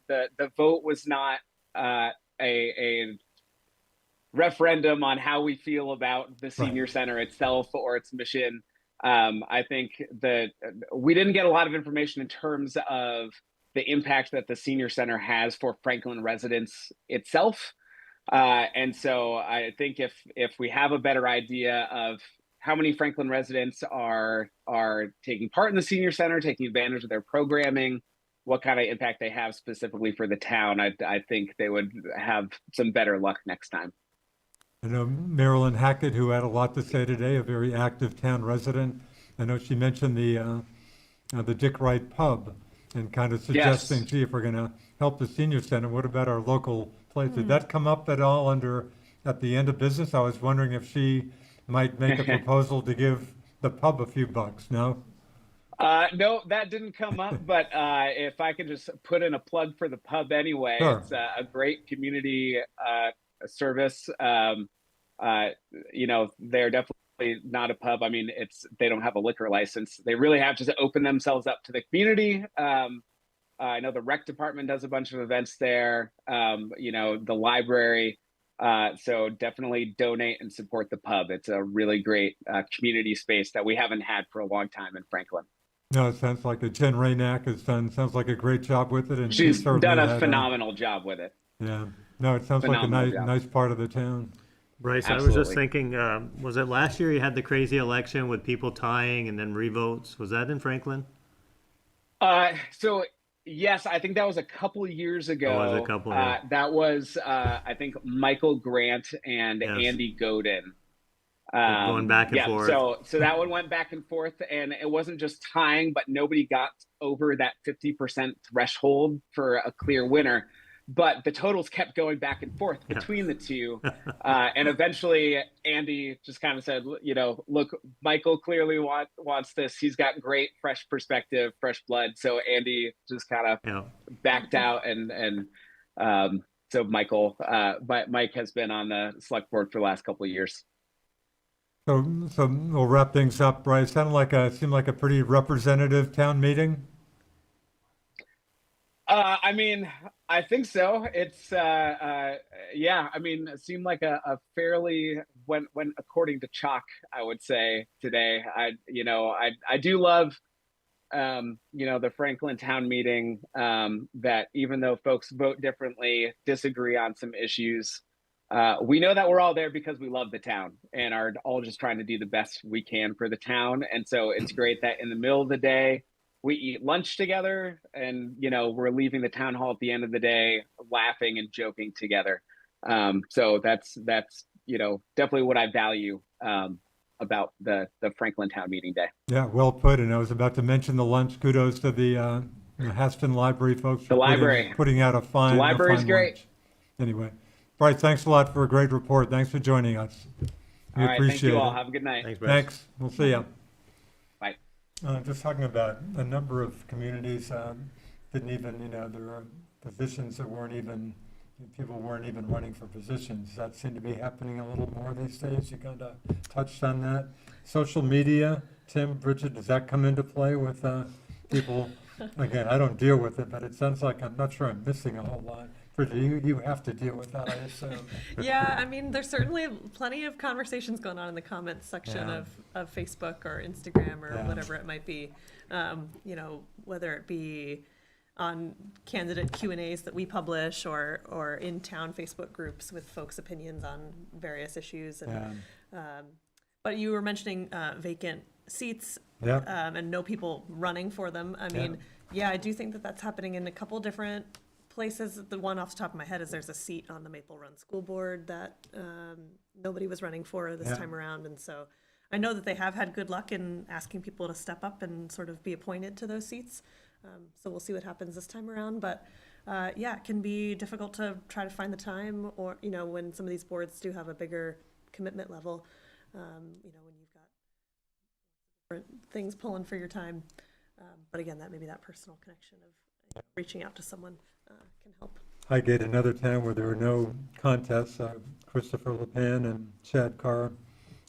the vote was not a referendum on how we feel about the senior center itself or its mission. I think that we didn't get a lot of information in terms of the impact that the senior center has for Franklin residents itself. And so I think if we have a better idea of how many Franklin residents are taking part in the senior center, taking advantage of their programming, what kind of impact they have specifically for the town, I think they would have some better luck next time. I know Marilyn Hackett, who had a lot to say today, a very active town resident. I know she mentioned the Dick Wright Pub and kind of suggesting, Yes. gee, if we're going to help the senior center, what about our local place? Did that come up at all at the end of business? I was wondering if she might make a proposal to give the pub a few bucks, no? No, that didn't come up, but if I could just put in a plug for the pub anyway, Sure. it's a great community service. They're definitely not a pub. I mean, they don't have a liquor license. They really have to open themselves up to the community. I know the rec department does a bunch of events there. The library. So definitely donate and support the pub. It's a really great community space that we haven't had for a long time in Franklin. No, it sounds like Jen Raynack sounds like a great job with it, and she She's certainly done a had phenomenal job with it. yeah. No, it sounds like a Phenomenal nice, job. nice part of the town. Bryce, I was just Absolutely. thinking, was it last year you had the crazy election with people tying and then revotes? Was that in Franklin? So yes, I think that was a couple years ago. That was a couple, yeah. That was I think Michael Grant and Yes. Andy Godin. Going back and forth. So that one went back and forth, and it wasn't just tying, but nobody got over that 50% threshold for a clear winner. But the totals kept going back and forth between the two, and eventually Andy just kind of said, look, Michael clearly wants this. He's got great fresh perspective, fresh blood. So Andy just kind of Yeah. backed out, and so Mike has been on the select board for the last couple of years. So we'll wrap things up, Bryce. Seemed like a pretty representative town meeting. I mean, I think so. It's yeah. I mean, it seemed like a fairly went according to chalk, I would say today. I do love the Franklin town meeting, that even though folks vote differently, disagree on some issues, we know that we're all there because we love the town and are all just trying to do the best we can for the town. And so it's great that in the middle of the day, we eat lunch together, and we're leaving the town hall at the end of the day laughing and joking together. So that's definitely what I value about the Franklin town meeting day. Yeah, well put. And I was about to mention the lunch. Kudos to the Higdon Library folks for The library. putting out a fine. The library's fine great. lunch. Anyway, Bryce, thanks a lot for a great report. Thanks for joining us. We All right, appreciate thank you all. it. Have a good night. Thanks, Bryce. Thanks. We'll see you. Bye. Just talking about a number of communities didn't even, there are positions that people weren't even running for positions. That seemed to be happening a little more these days. You kind of touched on that. Social media, Tim, Bridget, does that come into play with people? Again, I don't deal with it, but it sounds like I'm not sure I'm missing a whole lot. Bridget, you have to deal with that, I assume. Yeah, I mean, there's certainly plenty of conversations going on in the comments section Yeah. of Facebook or Instagram or Yeah. whatever it might be. Whether it be on candidate Q&As that we publish or in town Facebook groups with folks' opinions on various issues. And, Yeah. but you were mentioning vacant seats Yeah. and no people running for them. I mean, yeah, I do think that that's happening in a couple different places. The one off the top of my head is there's a seat on the Maple Run School Board that nobody was running for this Yeah. time around. And so I know that they have had good luck in asking people to step up and sort of be appointed to those seats. So we'll see what happens this time around. But yeah, it can be difficult to try to find the time, or, when some of these boards do have a bigger commitment level, when you've got different things pulling for your time. But again, that personal connection of reaching out to someone can help. Highgate, another town where there were no contests. Christopher LePan and Chad Carr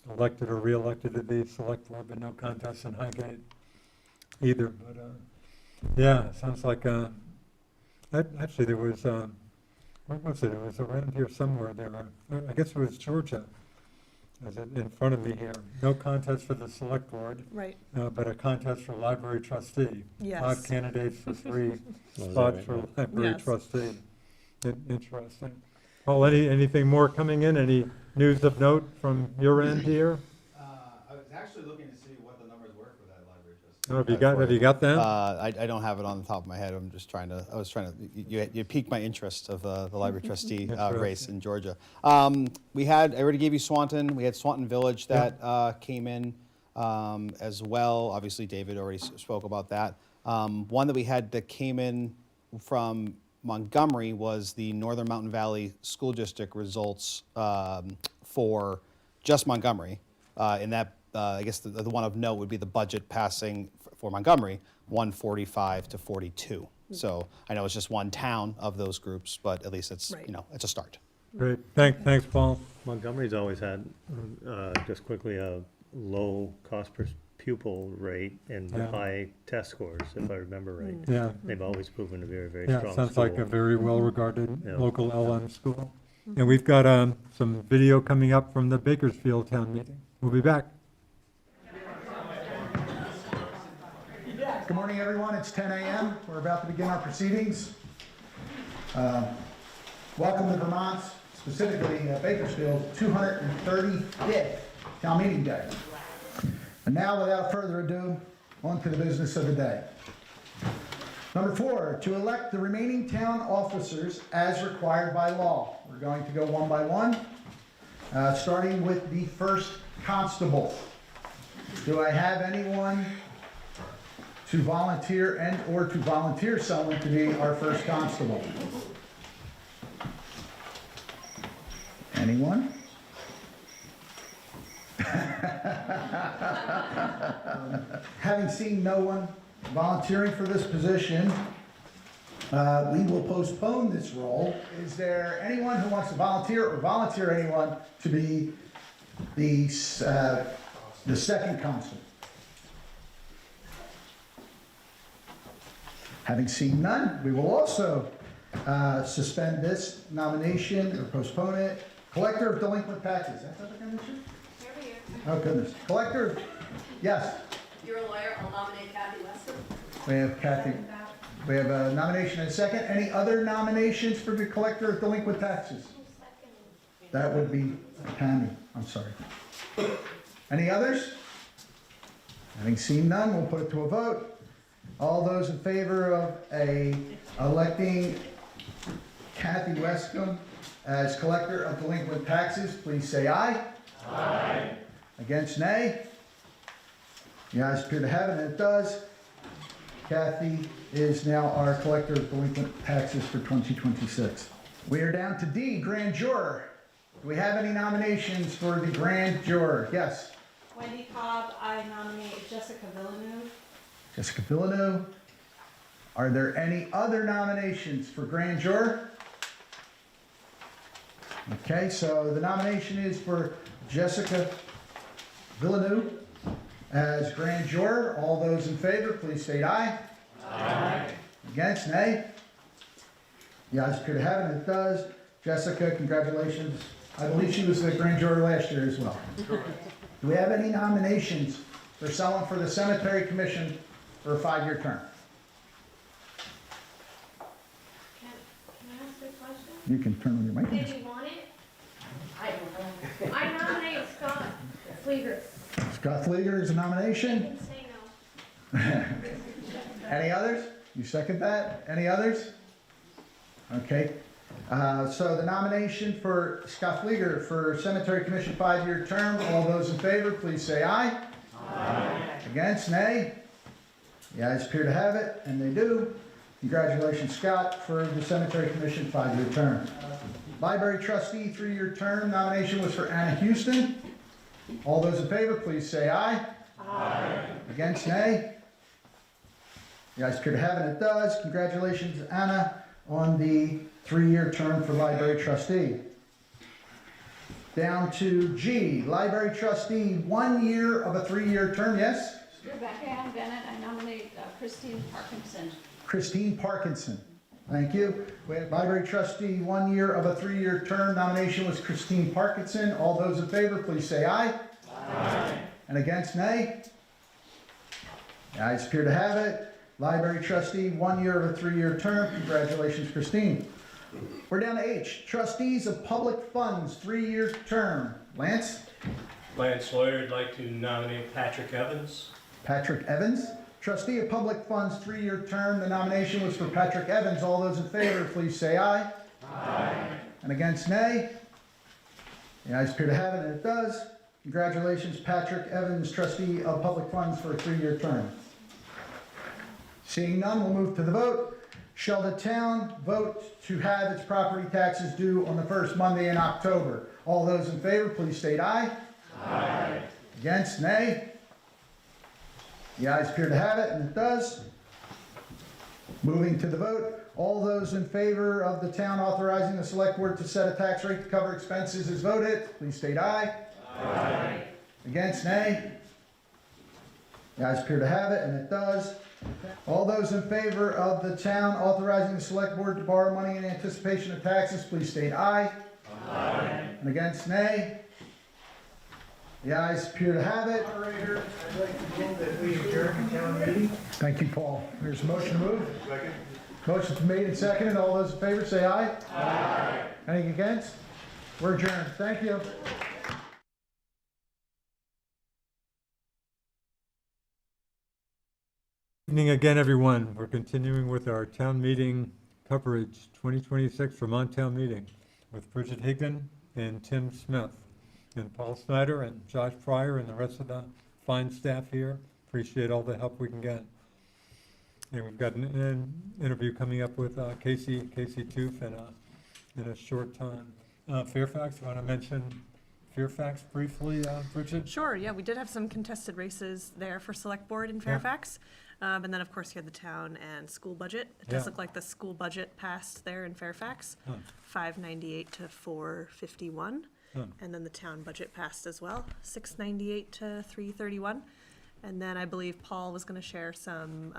elected or re-elected to the select board, but no contests in Highgate either. But yeah, it sounds like actually there was where was it? It was around here somewhere. I guess it was Georgia. Is it in front of me here? No contest for the select board, Right. but a contest for library trustee. Yes. 5 candidates for 3 that spots right? for library Yes. trustee. Interesting. Paul, anything more coming in? Any news of note from your end here? I was actually looking to see what the numbers were for that library trustee. Oh, have you got that? I don't have it on the top of my head. I was trying to, you piqued my interest of the library trustee race in Georgia. I already gave you Swanton. We had Swanton Village that came in as well. Obviously, David already spoke about that. One that we had that came in from Montgomery was the Northern Mountain Valley School District results for just Montgomery. And that, I guess the one of note would be the budget passing for Montgomery, 145 to 42. So I know it's just one town of those groups, but at least it's, Right. it's a start. Great, thanks, Paul. Montgomery's always had, just quickly, a low cost per pupil rate and Yeah. high test scores, if I remember right. Yeah, They've always proven a very, very yeah, strong sounds like a school. very well-regarded Yeah. local LM school. And we've got some video coming up from the Bakersfield town meeting. We'll be back. Good morning, everyone. It's 10 a.m. We're about to begin our proceedings. Welcome to Vermont's, specifically Bakersfield's 235th town meeting day. And now, without further ado, on to the business of the day. Number 4, to elect the remaining town officers as required by law. We're going to go one by one, starting with the first constable. Do I have anyone to volunteer or to volunteer someone to be our first constable? Anyone? Having seen no one volunteering for this position, we will postpone this role. Is there anyone who wants to volunteer or volunteer anyone to be the second constable? Having seen none, we will also suspend this nomination or postpone it. Collector of delinquent taxes. That's not the condition? Oh, goodness. Collector, yes. You're a lawyer, I'll nominate Kathy Weston. We have Kathy. We have a nomination and a second. Any other nominations for the collector of delinquent taxes? That would be Tammy. I'm sorry. Any others? Having seen none, we'll put it to a vote. All those in favor of electing Kathy Wescombe as collector of delinquent taxes, please say aye. Aye. Against, nay. The ayes appear to have it, and it does. Kathy is now our collector of delinquent taxes for 2026. We are down to D, grand juror. Do we have any nominations for the grand juror? Yes. Wendy Cobb, I nominate Jessica Villeneuve. Jessica Villeneuve. Are there any other nominations for grand juror? Okay, so the nomination is for Jessica Villeneuve as grand juror. All those in favor, please state aye. Aye. Against, nay. The ayes appear to have it, and it does. Jessica, congratulations. I believe she was the grand juror last year as well. Do we have any nominations for someone for the Cemetery Commission for a 5-year term? Can I ask a question? You can turn on your Did microphone. you want it? I don't know. I nominate Scott Flieger. Scott Flieger is a You nomination. can say no. Any others? You second that? Any others? Okay. So the nomination for Scott Flieger for Cemetery Commission 5-year term, all those in favor, please say aye. Aye. Against, nay. The ayes appear to have it, and they do. Congratulations, Scott, for the Cemetery Commission 5-year term. Library Trustee 3-year term, nomination was for Anna Houston. All those in favor, please say aye. Aye. Against, nay. The ayes appear to have it, and it does. Congratulations, Anna, on the 3-year term for Library Trustee. Down to G, Library Trustee, 1 year of a 3-year term, yes? Rebecca Ann Bennett, I nominate Christine Parkinson. Christine Parkinson. Thank you. We have Library Trustee, 1 year of a 3-year term. Nomination was Christine Parkinson. All those in favor, please say aye. Aye. And against, nay. The ayes appear to have it. Library Trustee, 1 year of a 3-year term. Congratulations, Christine. We're down to H, Trustees of Public Funds, 3-year term. Lance? Lance Lawyer, I'd like to nominate Patrick Evans. Patrick Evans. Trustee of Public Funds, 3-year term. The nomination was for Patrick Evans. All those in favor, please say aye. Aye. And against, nay. The ayes appear to have it, and it does. Congratulations, Patrick Evans, Trustee of Public Funds for a 3-year term. Seeing none, we'll move to the vote. Shall the town vote to have its property taxes due on the first Monday in October? All those in favor, please state aye. Aye. Against, nay. The ayes appear to have it, and it does. Moving to the vote. All those in favor of the town authorizing the select board to set a tax rate to cover expenses as voted, please state aye. Aye. Against, nay. The ayes appear to have it, and it does. All those in favor of the town authorizing the select board to borrow money in anticipation of taxes, please state aye. Aye. And against, nay. The ayes appear to have it. Moderator, I'd like to move that we adjourn the town meeting. Thank you, Paul. There's a motion to move. Second. Motion's made and seconded. All those in favor say aye. Aye. Anything against? We're adjourned. Thank you. Evening again, everyone. We're continuing with our town meeting coverage, 2026 Vermont Town Meeting, with Bridget Higdon and Tim Smith, and Paul Snyder and Josh Pryor and the rest of the fine staff here. Appreciate all the help we can get. And we've got an interview coming up with Casey Toof in a short time. Fairfax, you want to mention Fairfax briefly, Bridget? Sure, yeah, we did have some contested races there for select board in Fairfax. And then, of course, you had the town and school budget. It does Yeah. look like the school budget passed there in Fairfax, Huh. 598 to 451. Huh. And then the town budget passed as well, 698 to 331. And then I believe Paul was going to share some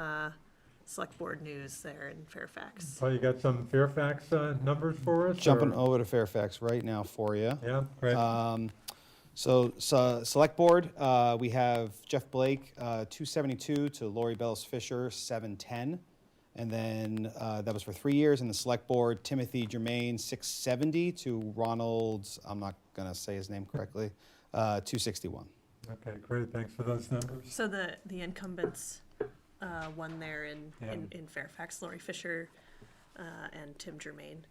select board news there in Fairfax. Paul, you got some Fairfax numbers for us? Jumping or- over to Fairfax right now for you. Yeah, great. So, Select Board, we have Jeff Blake, 272 to Lori Bellis Fisher, 710. And then that was for 3 years. And the Select Board, Timothy Germain, 670 to Ronald, I'm not going to say his name correctly, 261. Okay, great. Thanks for those numbers. So the incumbents won there in Fairfax, Lori Fisher and Tim Germain.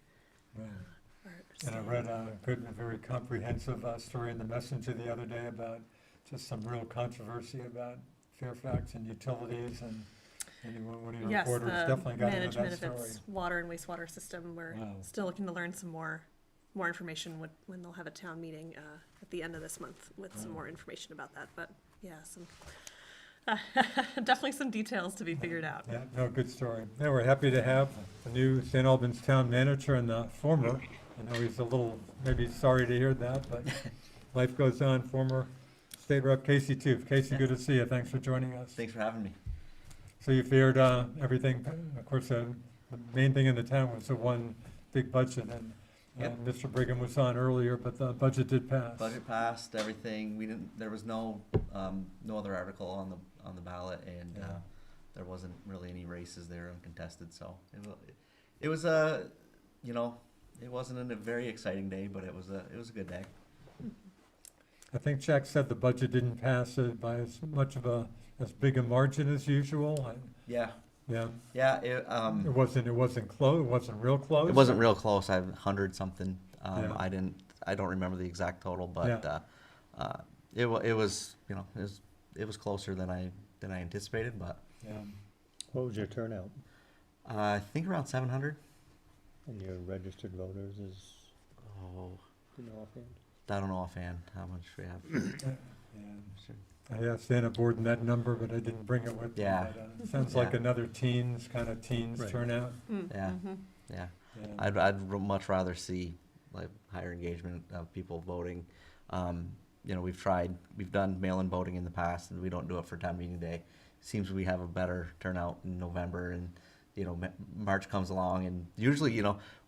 Right. are And I read a good and very comprehensive story in the Messenger the other day about just some real controversy about Fairfax and utilities, and one of your Yes, reporters the definitely got into management that of story. its water and wastewater system. We're Wow. still looking to learn some more information when they'll have a town meeting at the end of this month with some more information about that. But yeah, some definitely some details to be figured out. Yeah, no, good story. Yeah, we're happy to have the new St. Albans town manager and the former. I know he's a little maybe sorry to hear that, but life goes on. Former state rep Casey Toof. Casey, good to see you. Thanks for joining us. Thanks for having me. So you feared everything. Of course, the main thing in the town was the one big budget, and Yep. Mr. Brigham was on earlier, but the budget did pass. Budget passed, everything. We didn't. There was no other article on the ballot, and Yeah. there wasn't really any races there uncontested. So it was a it wasn't a very exciting day, but it was a good day. I think Jack said the budget didn't pass it by as as big a margin as usual. Yeah, Yeah, yeah. it wasn't close. It wasn't real close. It wasn't real close. I have 100 something. Yeah. I don't remember the exact total, but it was it was closer than I anticipated. But Yeah. What was your turnout? I think around 700. And your registered voters is, Oh, you know, offhand? I don't know offhand how much we have. Sure. I asked Anna Borden that number, but I didn't bring it with me. Yeah. But, sounds like Yeah. another teens Right. turnout. Yeah, Mm-hmm. yeah. Yeah. Much rather see like higher engagement of people voting. We've done mail-in voting in the past, and we don't do it for town meeting day. Seems we have a better turnout in November, and March comes along, and usually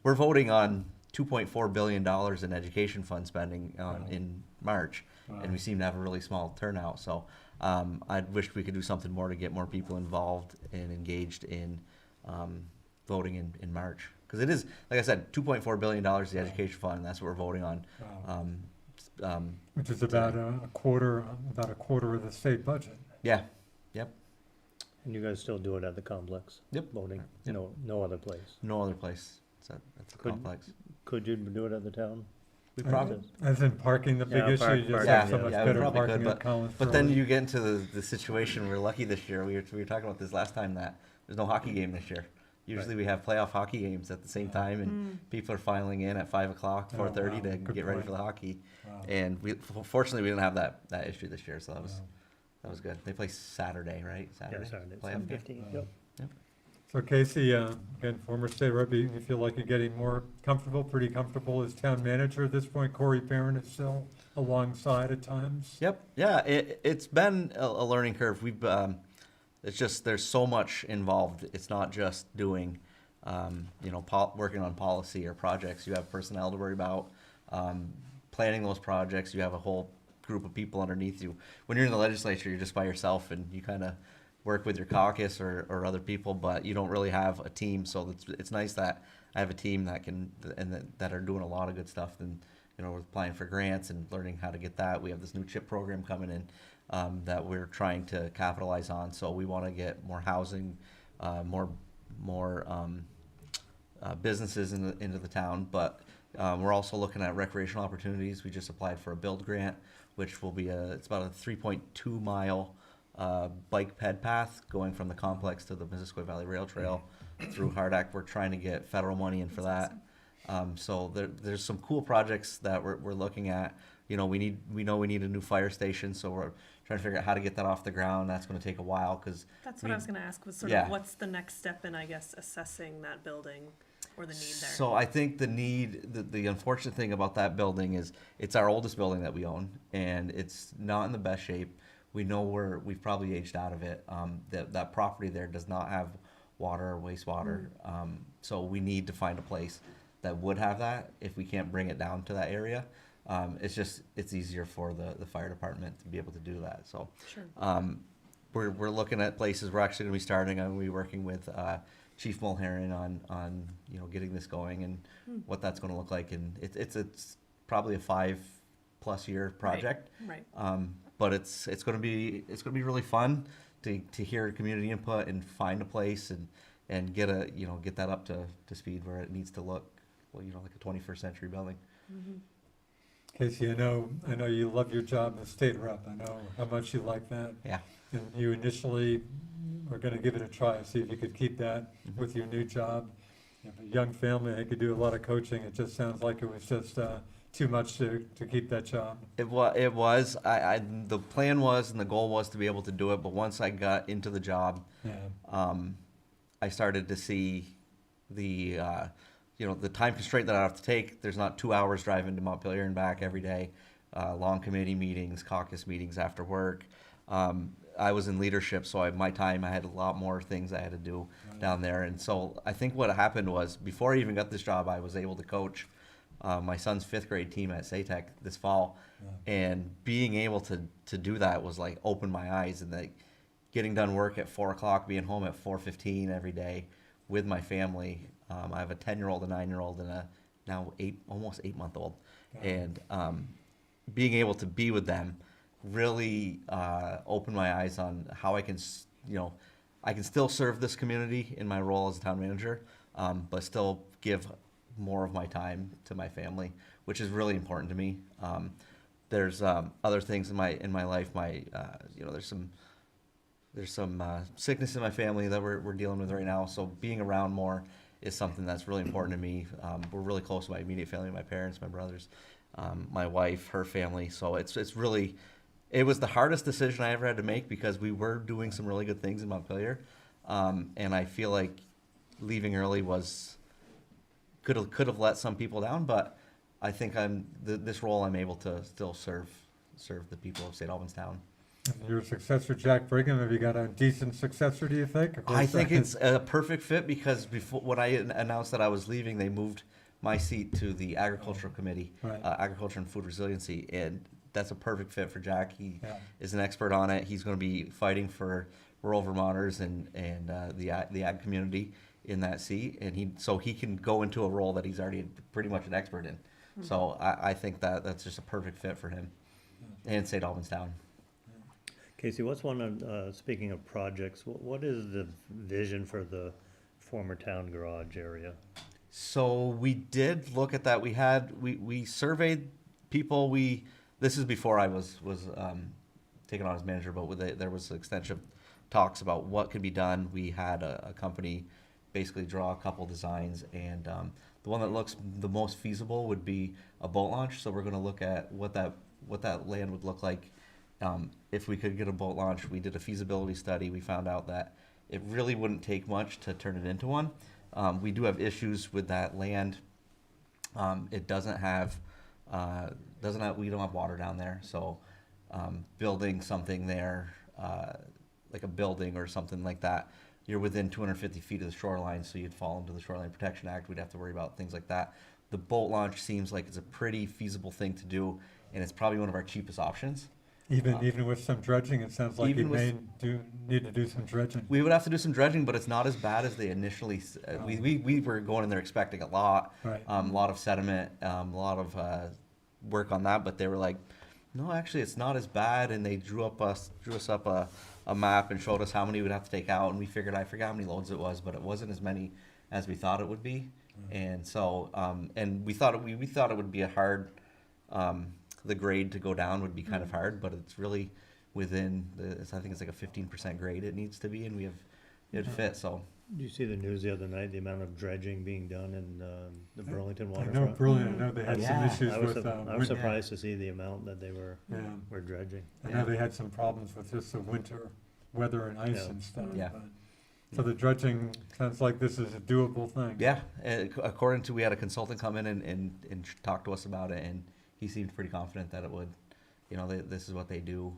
we're voting on $2.4 billion in education fund spending in March, and we seem to have a really small turnout. So I wish we could do something more to get more people involved and engaged in voting in March. Because it is, like I said, $2.4 billion is the education fund, and that's what we're voting on. Wow. Which is about a quarter of the state budget. Yeah, yep. And you guys still do it at the complex? Yep. Voting? Yep. No other place? No other place. It's a Could- complex. Could you do it at the town? We probably, As in parking, the big Yeah, issue, you just parking, have so yeah. much Yeah, we better probably could, parking at Collins. but then you get into the situation, we're lucky this year, we were talking about this last time, that there's no hockey game this year. Usually we have playoff hockey games at the same time, and people are filing in at 5 o'clock, 4:30 to Good get ready point. for the hockey. Wow. And fortunately, we didn't have that issue this year, so that was good. They play Saturday, right? Yeah, Saturday, Playoff game. 7:15, yep. So Casey, again, former state rep, you feel like you're getting more comfortable, pretty comfortable as town manager at this point? Corey Perrin is still alongside at times? Yep. Yeah. It's been a learning curve. It's just there's so much involved. It's not just doing, working on policy or projects. You have personnel to worry about, planning those projects. You have a whole group of people underneath you. When you're in the legislature, you're just by yourself, and you kind of work with your caucus or other people, but you don't really have a team. So it's nice that I have a team that are doing a lot of good stuff. And we're applying for grants and learning how to get that. We have this new CHIP program coming in that we're trying to capitalize on. So we want to get more housing, more businesses into the town. But we're also looking at recreational opportunities. We just applied for a build grant, which will be it's about a 3.2 mile bike ped path going from the complex to the Missisquoi Valley Rail Trail through Hardack. We're trying to get federal money in for that. So there's some cool projects that we're looking at. We know we need a new fire station, so we're trying to figure out how to get that off the ground. That's going to take a while because That's what I was going to ask, was sort Yeah. of what's the next step in, I guess, assessing that building or the need there? So I think the unfortunate thing about that building is it's our oldest building that we own, and it's not in the best shape. We know we've probably aged out of it. That property there does not have water or wastewater, so we need to find a place that would have that. If we can't bring it down to that area, it's easier for the fire department to be able to do that. So Sure. we're looking at places. We're actually going to be starting. I'm going to be working with Chief Mulherron on getting this going and what that's going to look like. And it's probably a 5+ year project. Right. But it's going to be really fun to hear community input and find a place and get that up to speed where it needs to look, like a 21st century building. Casey, I know you love your job as state rep. I know how much you like that. Yeah. And you initially were going to give it a try, see if you could keep that with your new job. You have a young family, I could do a lot of coaching. It just sounds like it was just too much to keep that job. It was. The plan was and the goal was to be able to do it, but once I got into the job, I started to see the time constraint that I have to take. There's not 2 hours driving to Montpelier and back every day. Long committee meetings, caucus meetings after work. I was in leadership, so I had a lot more things I had to do down there. And so I think what happened was, before I even got this job, I was able to coach my son's 5th grade team at SATEC this fall. And being able to do that was like open my eyes, and like getting done work at 4 o'clock, being home at 4:15 every day with my family. I have a 10-year-old, a 9-year-old, and a now almost 8-month-old. And being able to be with them really opened my eyes on how I can still serve this community in my role as a town manager, but still give more of my time to my family, which is really important to me. There's other things in my life. There's some sickness in my family that we're dealing with right now. So being around more is something that's really important to me. We're really close to my immediate family, my parents, my brothers, my wife, her family. So it was the hardest decision I ever had to make, because we were doing some really good things in Montpelier. And I feel like leaving early could have let some people down, but I think this role I'm able to still serve the people of St. Albans Town. Your successor, Jack Brigham, have you got a decent successor, do you think? I think it's a perfect fit, because when I announced that I was leaving, they moved my seat to the Agricultural Committee, Right. Agriculture and Food Resiliency, and that's a perfect fit for Jack. He is an expert on it. He's going to be fighting for rural Vermonters and the ag community in that seat, and he can go into a role that he's already pretty much an expert in. So I think that's just a perfect fit for him and St. Albans Town. Casey, what's one of, speaking of projects, what is the vision for the former town garage area? So we did look at that. We surveyed people. This is before I was taken on as manager, but there was extensive talks about what could be done. We had a company basically draw a couple designs, and the one that looks the most feasible would be a boat launch. So we're going to look at what that land would look like if we could get a boat launch. We did a feasibility study. We found out that it really wouldn't take much to turn it into one. We do have issues with that land. It doesn't have, we don't have water down there. So building something there, like a building or something like that, you're within 250 feet of the shoreline, so you'd fall into the Shoreline Protection Act. We'd have to worry about things like that. The boat launch seems like it's a pretty feasible thing to do, and it's probably one of our cheapest options. Even with some dredging, it sounds like you Even may with- need to do some dredging. We would have to do some dredging, but it's not as bad as they initially. We were going in there expecting a lot, Right. a lot of sediment, a lot of work on that. But they were like, no, actually, it's not as bad. And they drew us up a map and showed us how many we'd have to take out. And we figured, I forgot how many loads it was, but it wasn't as many as we thought it would be. And so, and we thought it would be a hard. The grade to go down would be kind of hard, but it's really within I think it's like a 15% grade it needs to be, and it'd fit. So Did you see the news the other night, the amount of dredging being done in the Burlington I waterfront? know, brilliant. I know they had some Yeah. issues I was, with, I was surprised to see the amount that they were dredging. I know they had some problems with just the winter weather and ice Yeah. and stuff. Yeah. but- So the dredging sounds like this is a doable thing. yeah, according to we had a consultant come in and talk to us about it, and he seemed pretty confident that it would. This is what they do.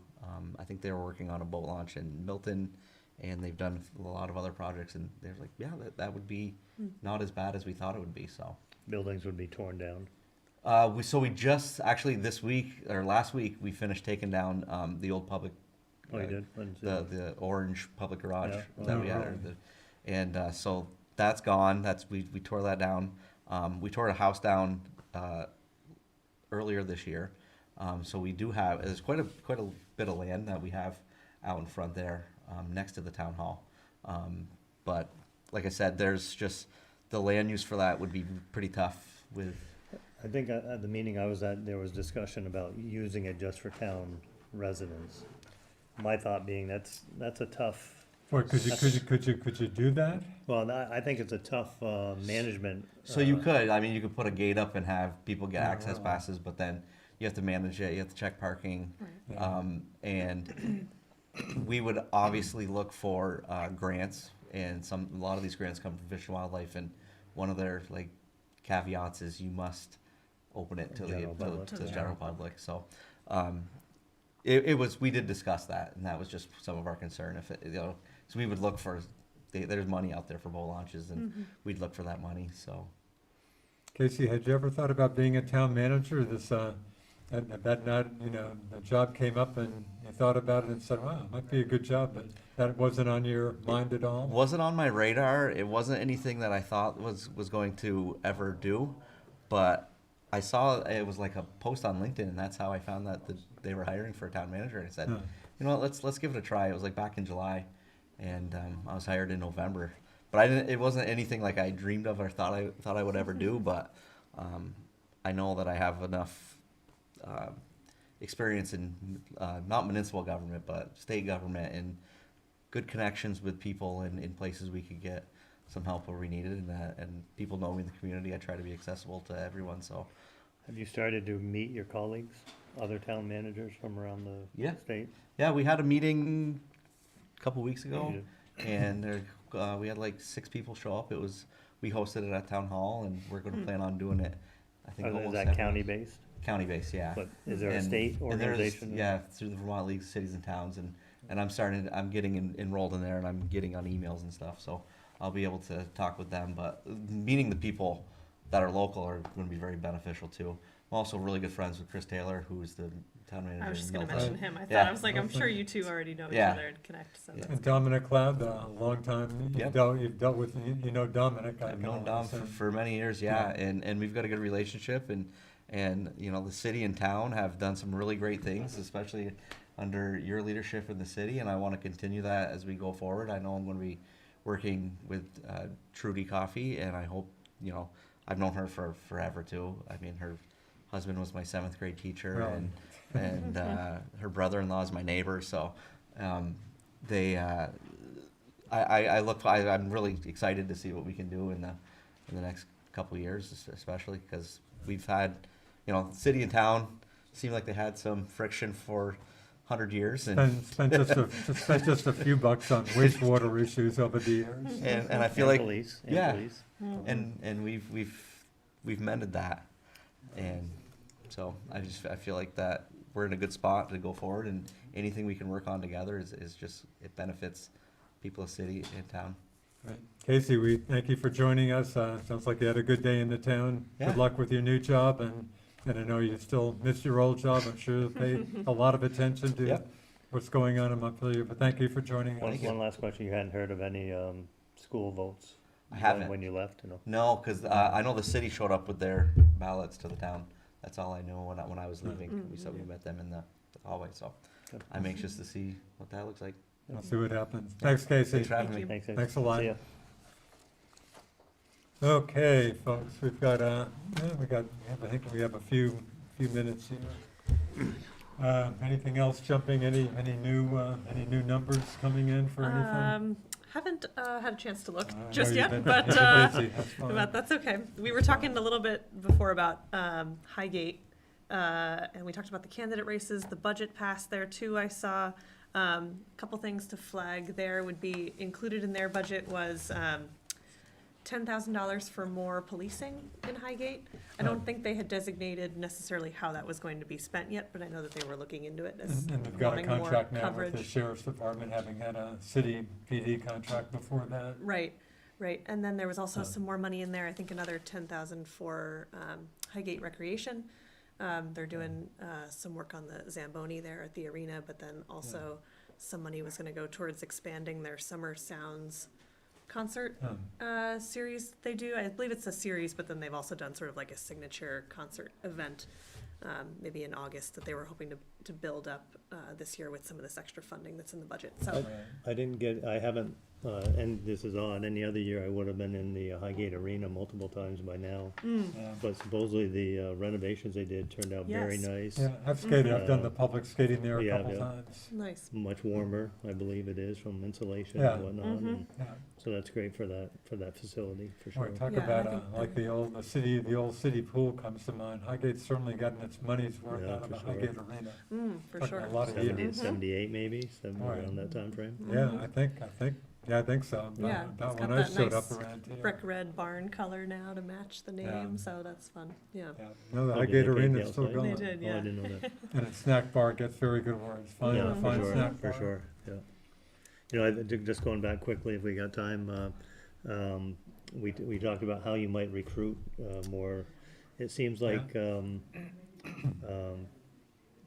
I think they were working on a boat launch in Milton, and they've done a lot of other projects, and they're like, yeah, that would be not as bad as we thought it would be. So Buildings would be torn down. we just actually this week or last week we finished taking down the old public. Oh, you did? I didn't see The that. orange public garage Yeah. that Oh, we had, really? and so that's gone. We tore that down. We tore a house down earlier this year. So we do have, there's quite a bit of land that we have out in front there, next to the town hall. But like I said, there's just, the land use for that would be pretty tough with, I think at the meeting I was at, there was discussion about using it just for town residents. My thought being that's a tough, What, could you do that? well, I think it's a tough management. so you could, I mean, you could put a gate up and have people get Yeah, access right. passes, but then you have to manage it, you have to check parking. And we would obviously look for grants, and a lot of these grants come from Fish and Wildlife, and one of their like caveats is you must open it to General public. to the general public. So we did discuss that, and that was just some of our concern. So we would look for there's money out there for boat launches, and we'd look for that money. So Casey, had you ever thought about being a town manager? That night, the job came up and you thought about it and said, wow, it might be a good job, but that wasn't on your mind at all? wasn't on my radar. It wasn't anything that I thought was going to ever do, but I saw it was like a post on LinkedIn, and that's how I found that they were hiring for a town manager. And I said, Huh. you know what, let's give it a try. It was like back in July, and I was hired in November. But it wasn't anything like I dreamed of or thought I would ever do. But I know that I have enough experience in not municipal government, but state government, and good connections with people in places we could get some help where we needed, and people know me in the community. I try to be accessible to everyone. So Have you started to meet your colleagues, other town managers from around the Yeah. state? yeah, we had a meeting a couple weeks ago, You and we had like 6 people show up. We hosted it at town hall, and we're going to plan on doing it. I think Is almost that every- county based? County based, yeah. But is there a And- state and there's- organization? Yeah, through the Vermont League of Cities and Towns, and I'm getting enrolled in there, and I'm getting on emails and stuff, so I'll be able to talk with them. But meeting the people that are local are going to be very beneficial too. I'm also really good friends with Chris Taylor, who's the town manager. I was just in gonna Milton. mention him. I thought, Yeah. I was like, I'm sure you two already know each Yeah. other and connect, so Yeah. that's And Dominic Cloud, a long time, Yep. you've dealt with, Dominic. I've known Dom for many years, yeah, and we've got a good relationship, and the city and town have done some really great things, especially under your leadership in the city, and I want to continue that as we go forward. I know I'm going to be working with Trudy Coffee, and I hope, you know, I've known her for forever too. I mean, her husband was my 7th grade teacher, Wow. and her brother-in-law is my neighbor. So I'm really excited to see what we can do in the next couple of years, especially because we've had, you know, city and town seemed like they had some friction for 100 years, and Spent just a few bucks on wastewater issues over the years. and I feel like Police, yeah, police. and we've mended that, and so I feel like that we're in a good spot to go forward, and anything we can work on together is just, it benefits people of city and town. Right. Casey, we thank you for joining us. Sounds like you had a good day in the town. Yeah. Good luck with your new job, and I know you still miss your old job. I'm sure you'll pay a lot of attention to Yep. what's going on in Montpelier, but thank you for joining us. One last question, you hadn't heard of any school votes? I haven't. When you left, you know? No, because I know the city showed up with their ballots to the town. That's all I knew when I was leaving. We met them in the hallway, so Good. I'm anxious to see what that looks like. We'll see what happens. Thanks, Casey. Thanks for having me. Thanks, Thanks a lot. See ya. Okay, folks, we've got, I think we have a few minutes here. Anything else jumping, any new numbers coming in for anything? Haven't had a chance to look I know just you've yet, been- but you've been busy. That's fine. but that's okay. We were talking a little bit before about Highgate, and we talked about the candidate races. The budget passed there too. I saw a couple things to flag there. Would be included in their budget was $10,000 for more policing in Highgate. I don't think they had designated necessarily how that was going to be spent yet, but I know that they were looking into it as And they've got a wanting more contract now with the coverage. sheriff's department, having had a city PD contract before that. Right, right. And then there was also some more money in there, I think another 10,000 for Highgate Recreation. They're doing some work on the Zamboni there at the arena, but then also some money was gonna go towards expanding their Summer Sounds concert series they do. I believe it's a series, but then they've also done sort of like a signature concert event, maybe in August, that they were hoping to build up this year with some of this extra funding that's in the budget. So I haven't, and this is odd, any other year I would have been in the Highgate Arena multiple times by now. Yeah. But supposedly the renovations they did turned out very Yes. nice. Yeah, I've skated, I've done the public skating there a Yeah, couple yeah. times. nice. Much warmer, I believe it is, from insulation Yeah. and whatnot. And Yeah. so that's great for that facility, for Boy, sure. talk Yeah, about, I think like the old city pool comes to mind. Highgate's certainly gotten its money's worth Yeah, out of for the sure. Highgate Arena. For Talking sure. a lot of 70, years. 78 maybe, Right. around that time frame. Yeah, I think so. Yeah, About it's when got I that showed up nice around here. brick red barn color now to match the Yeah. name, so that's fun. Yeah. Yeah, no, the Oh, did Highgate they paint Arena's the still outside? going. They did, Oh, yeah. I didn't know that. And its snack bar gets very good words. Fine, Yeah, for fine sure, snack for bar. sure, yeah. You know, just going back quickly, if we got time, we talked about how you might recruit more. It seems like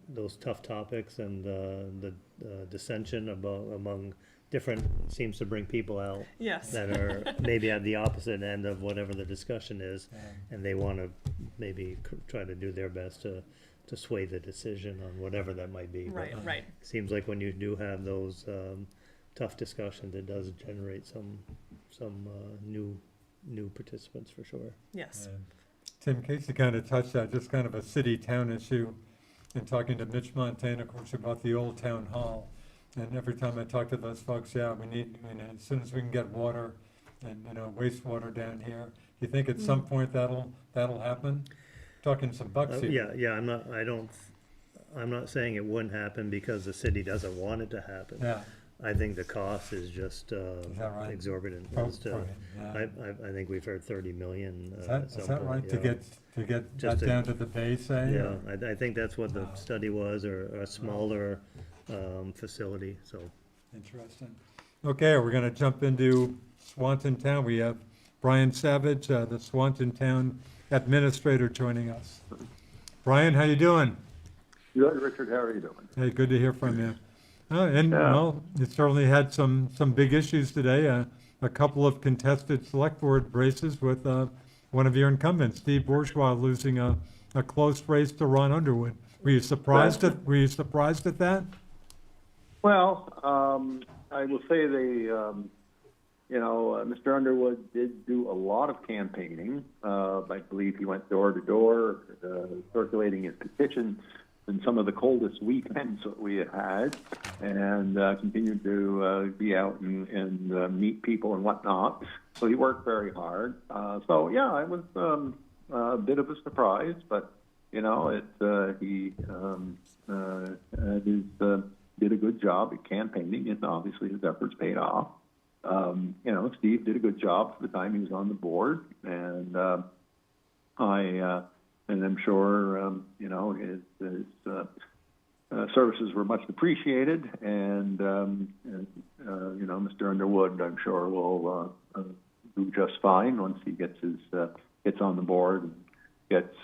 those tough topics and the dissension among different seems to bring people out Yes. that are maybe at the opposite end of whatever the discussion is, Yeah. and they want to maybe try to do their best to sway the decision on whatever that might be. But Right, right. seems like when you do have those tough discussions, it does generate some new participants for sure. Yes. And Tim Casey kind of touched that, just kind of a city-town issue, in talking to Mitch Montana, of course, about the old town hall. And every time I talk to those folks, yeah, we need, as soon as we can get water and, wastewater down here, do you think at some point that'll happen? Talking some bucks here. Yeah, I'm not saying it wouldn't happen because the city doesn't want it to happen. Yeah. I think the cost is just that right? exorbitant. Oh, As to- sorry, yeah. I think we've heard 30 million. Is at that some point, right, to yeah. get Just that to- down to the bay, say? Yeah, I think that's what the study was, or a smaller facility, so. Interesting. Okay, we're gonna jump into Swanton Town. We have Brian Savage, the Swanton Town Administrator, joining us. Brian, how you doing? Good, Richard. How are you doing? Hey, good to hear from you. And, Yeah. well, you certainly had some big issues today, a couple of contested select board races with one of your incumbents, Steve Bourgeois, losing a close race to Ron Underwood. Were you surprised at that? Well, I will say Mr. Underwood did do a lot of campaigning. I believe he went door to door, circulating his petition in some of the coldest weekends that we had, and continued to be out and meet people and whatnot. So he worked very hard. It was a bit of a surprise, but he did a good job at campaigning, and obviously his efforts paid off. Steve did a good job for the time he was on the board, and I'm sure his services were much appreciated, and Mr. Underwood, I'm sure, will do just fine once he gets on the board and gets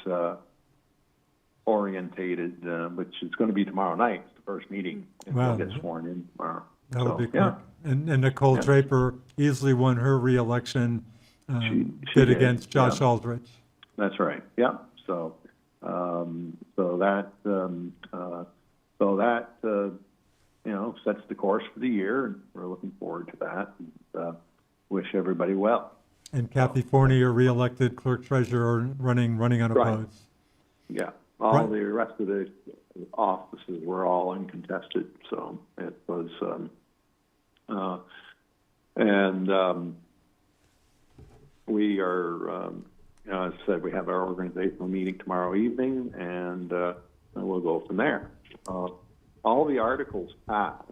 orientated, which is going to be tomorrow night. It's the first meeting, and Wow. he'll get sworn in tomorrow. That would be quick. Yeah. And Nicole Draper easily won her reelection, She bid did, against Josh yeah. Aldrich. That's right. Yeah. So that sets the course for the year, and we're looking forward to that. And, wish everybody well. And Kathy Fournier reelected clerk treasurer, running unopposed. Yeah. All the rest of the offices were all uncontested, so it was. We are. As I said, we have our organizational meeting tomorrow evening, and we'll go from there. All the articles passed.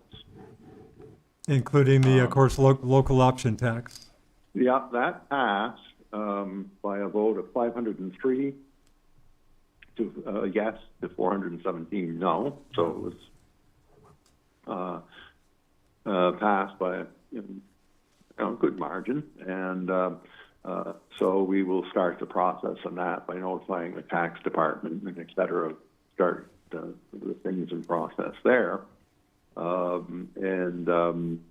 Including the, of course, local option tax. Yeah, that passed by a vote of 503 to yes to 417 no. So it was passed by a good margin, and so we will start the process on that by notifying the tax department and et cetera, start the things in process there.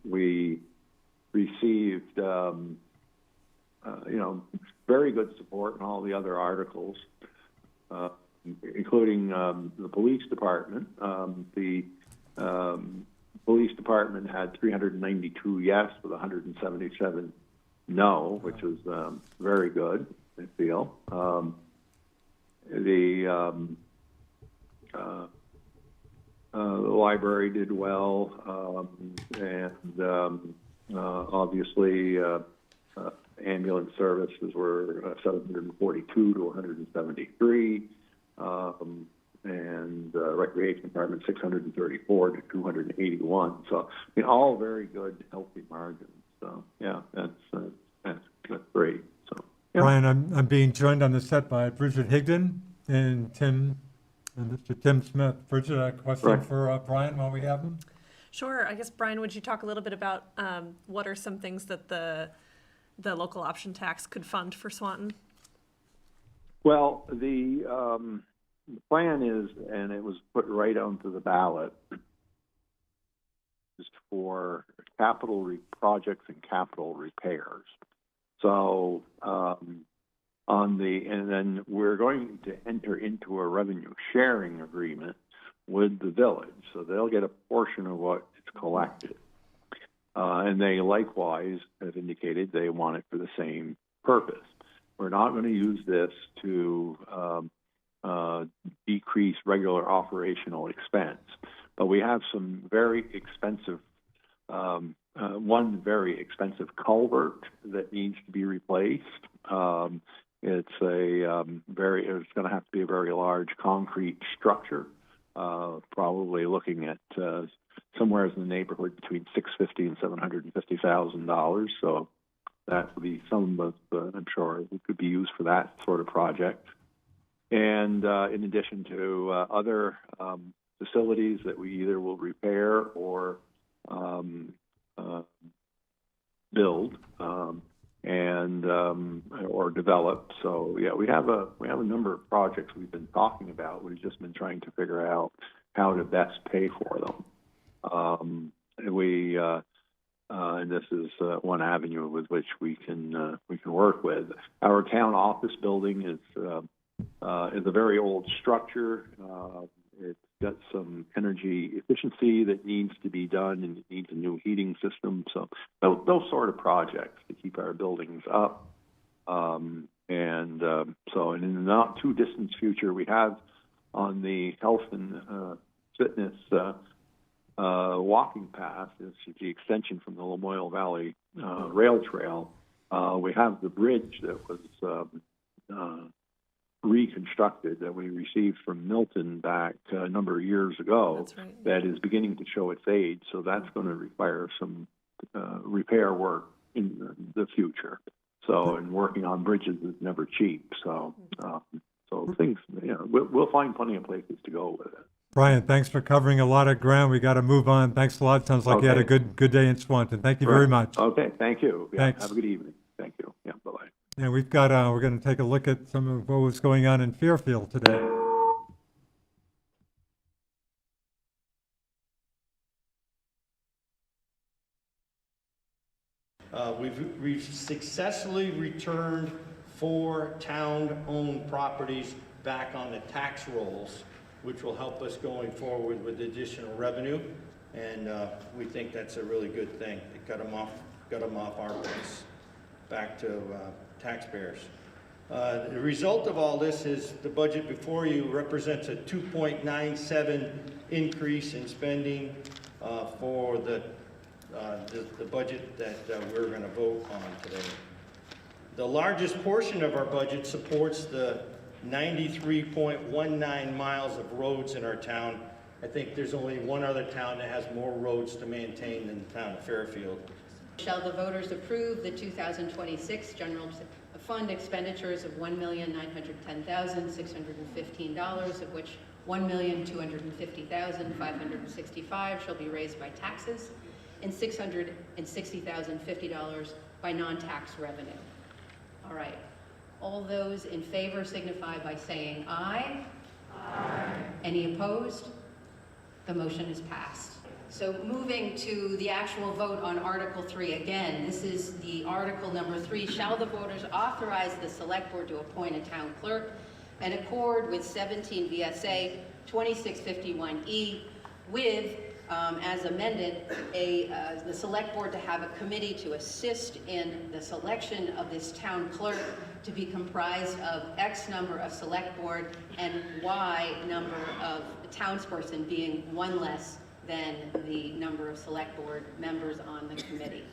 We received, very good support in all the other articles, including the police department. The police department had 392 yes with 177 no, which was very good, I feel. The library did well, and obviously ambulance services were 742 to 173, and recreation department 634 to 281. So, all very good, healthy margins. So, yeah, that's great. So, yeah. Brian, I'm being joined on the set by Bridget Higdon and Mr. Tim Smith. Bridget, a question for Brian while we have him? Sure. I guess, Brian, would you talk a little bit about what are some things that the local option tax could fund for Swanton? Well, the plan is, and it was put right onto the ballot, is for capital projects and capital repairs. So, and then we're going to enter into a revenue sharing agreement with the village, so they'll get a portion of what is collected. And they likewise have indicated they want it for the same purpose. We're not going to use this to decrease regular operational expense, but we have some very expensive, one very expensive culvert that needs to be replaced. It's it's going to have to be a very large concrete structure, probably looking at somewhere in the neighborhood between $650,000 and $750,000. So that would be some of, I'm sure, it could be used for that sort of project. And in addition to other facilities that we either will repair or build or develop. So yeah, we have a number of projects we've been talking about. We've just been trying to figure out how to best pay for them. And this is one avenue with which we can work with. Our town office building is a very old structure. It's got some energy efficiency that needs to be done, and it needs a new heating system. So those sort of projects to keep our buildings up. So in the not too distant future, we have on the health and fitness walking path, this is the extension from the Lamoille Valley Rail Trail. We have the bridge that was reconstructed that we received from Milton back a number of years ago. That's right. That is beginning to show its age, so that's going to require some repair work in the future. So, and working on bridges is never cheap. So things, we'll find plenty of places to go with it. Brian, thanks for covering a lot of ground. We got to move on. Thanks a lot. Sounds like you had a Okay. good day in Swanton. Thank you very much. Okay, thank you. Yeah, Thanks. have a good evening. Thank you. Yeah, bye-bye. And we've got, we're going to take a look at some of what was going on in Fairfield today. We've successfully returned 4 town-owned properties back on the tax rolls, which will help us going forward with additional revenue, and we think that's a really good thing. It got them off our books, back to taxpayers. The result of all this is the budget before you represents a 2.97 increase in spending for the budget that we're going to vote on today. The largest portion of our budget supports the 93.19 miles of roads in our town. I think there's only one other town that has more roads to maintain than the town of Fairfield. Shall the voters approve the 2026 general fund expenditures of $1,910,615, of which $1,250,565 shall be raised by taxes and $660,050 by non-tax revenue? All right. All those in favor signify by saying aye. Aye. Any opposed? The motion is passed. So moving to the actual vote on Article 3, again, this is the Article number 3. Shall the voters authorize the Select Board to appoint a town clerk in accord with 17 VSA 2651E with, as amended, the Select Board to have a committee to assist in the selection of this town clerk to be comprised of X number of Select Board and Y number of townsperson, being one less than the number of Select Board members on the committee.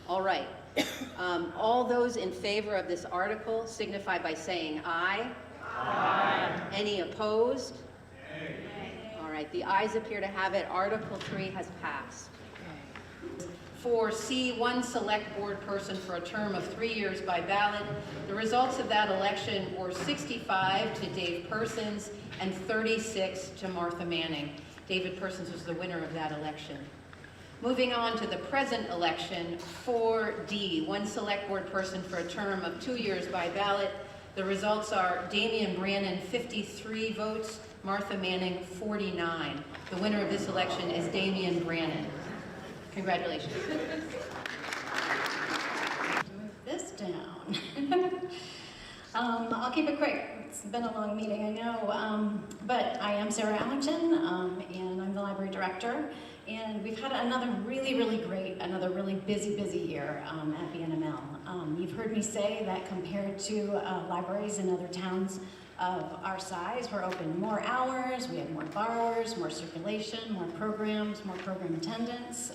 All right. All those in favor of this article signify by saying aye. Aye. Any opposed? Nay. All right, the ayes appear to have it. Article 3 has passed. For C1 Select Board person for a term of 3 years by ballot, the results of that election were 65 to Dave Persons and 36 to Martha Manning. David Persons was the winner of that election. Moving on to the present election, 4D, 1 Select Board person for a term of 2 years by ballot. The results are Damian Brannon, 53 votes, Martha Manning, 49. The winner of this election is Damian Brannon. Congratulations. Move this down. I'll keep it quick. It's been a long meeting, I know, but I am Sarah Allington, and I'm the library director. And we've had another really busy year at BNML. You've heard me say that compared to libraries in other towns of our size, we're open more hours, we have more borrowers, more circulation, more programs, more program attendance.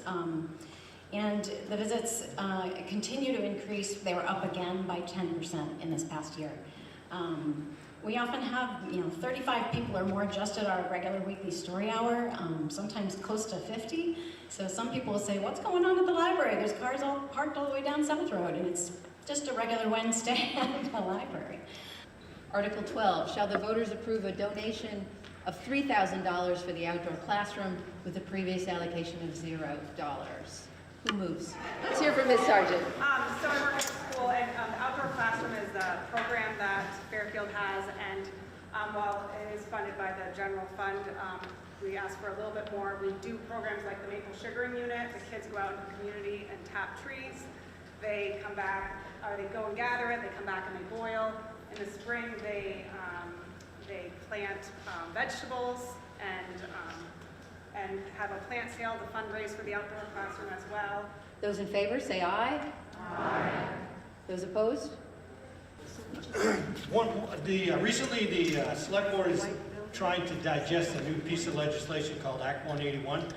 And the visits continue to increase. They were up again by 10% in this past year. We often have, 35 people or more just at our regular weekly story hour, sometimes close to 50. So some people will say, what's going on at the library? There's cars all parked all the way down 7th Road, and it's just a regular Wednesday at the library. Article 12, shall the voters approve a donation of $3,000 for the outdoor classroom with a previous allocation of $0? Who moves? Let's hear from Ms. Sargent. So I work at the school, and the outdoor classroom is a program that Fairfield has, and while it is funded by the general fund, we ask for a little bit more. We do programs like the maple sugaring unit. The kids go out in the community and tap trees. They come back, they go and gather it, they come back and they boil. In the spring, they plant vegetables, and have a plant sale to fundraise for the outdoor classroom as well. Those in favor, say aye. Aye. Those opposed? Recently, the select board is trying to digest a new piece of legislation called Act 181.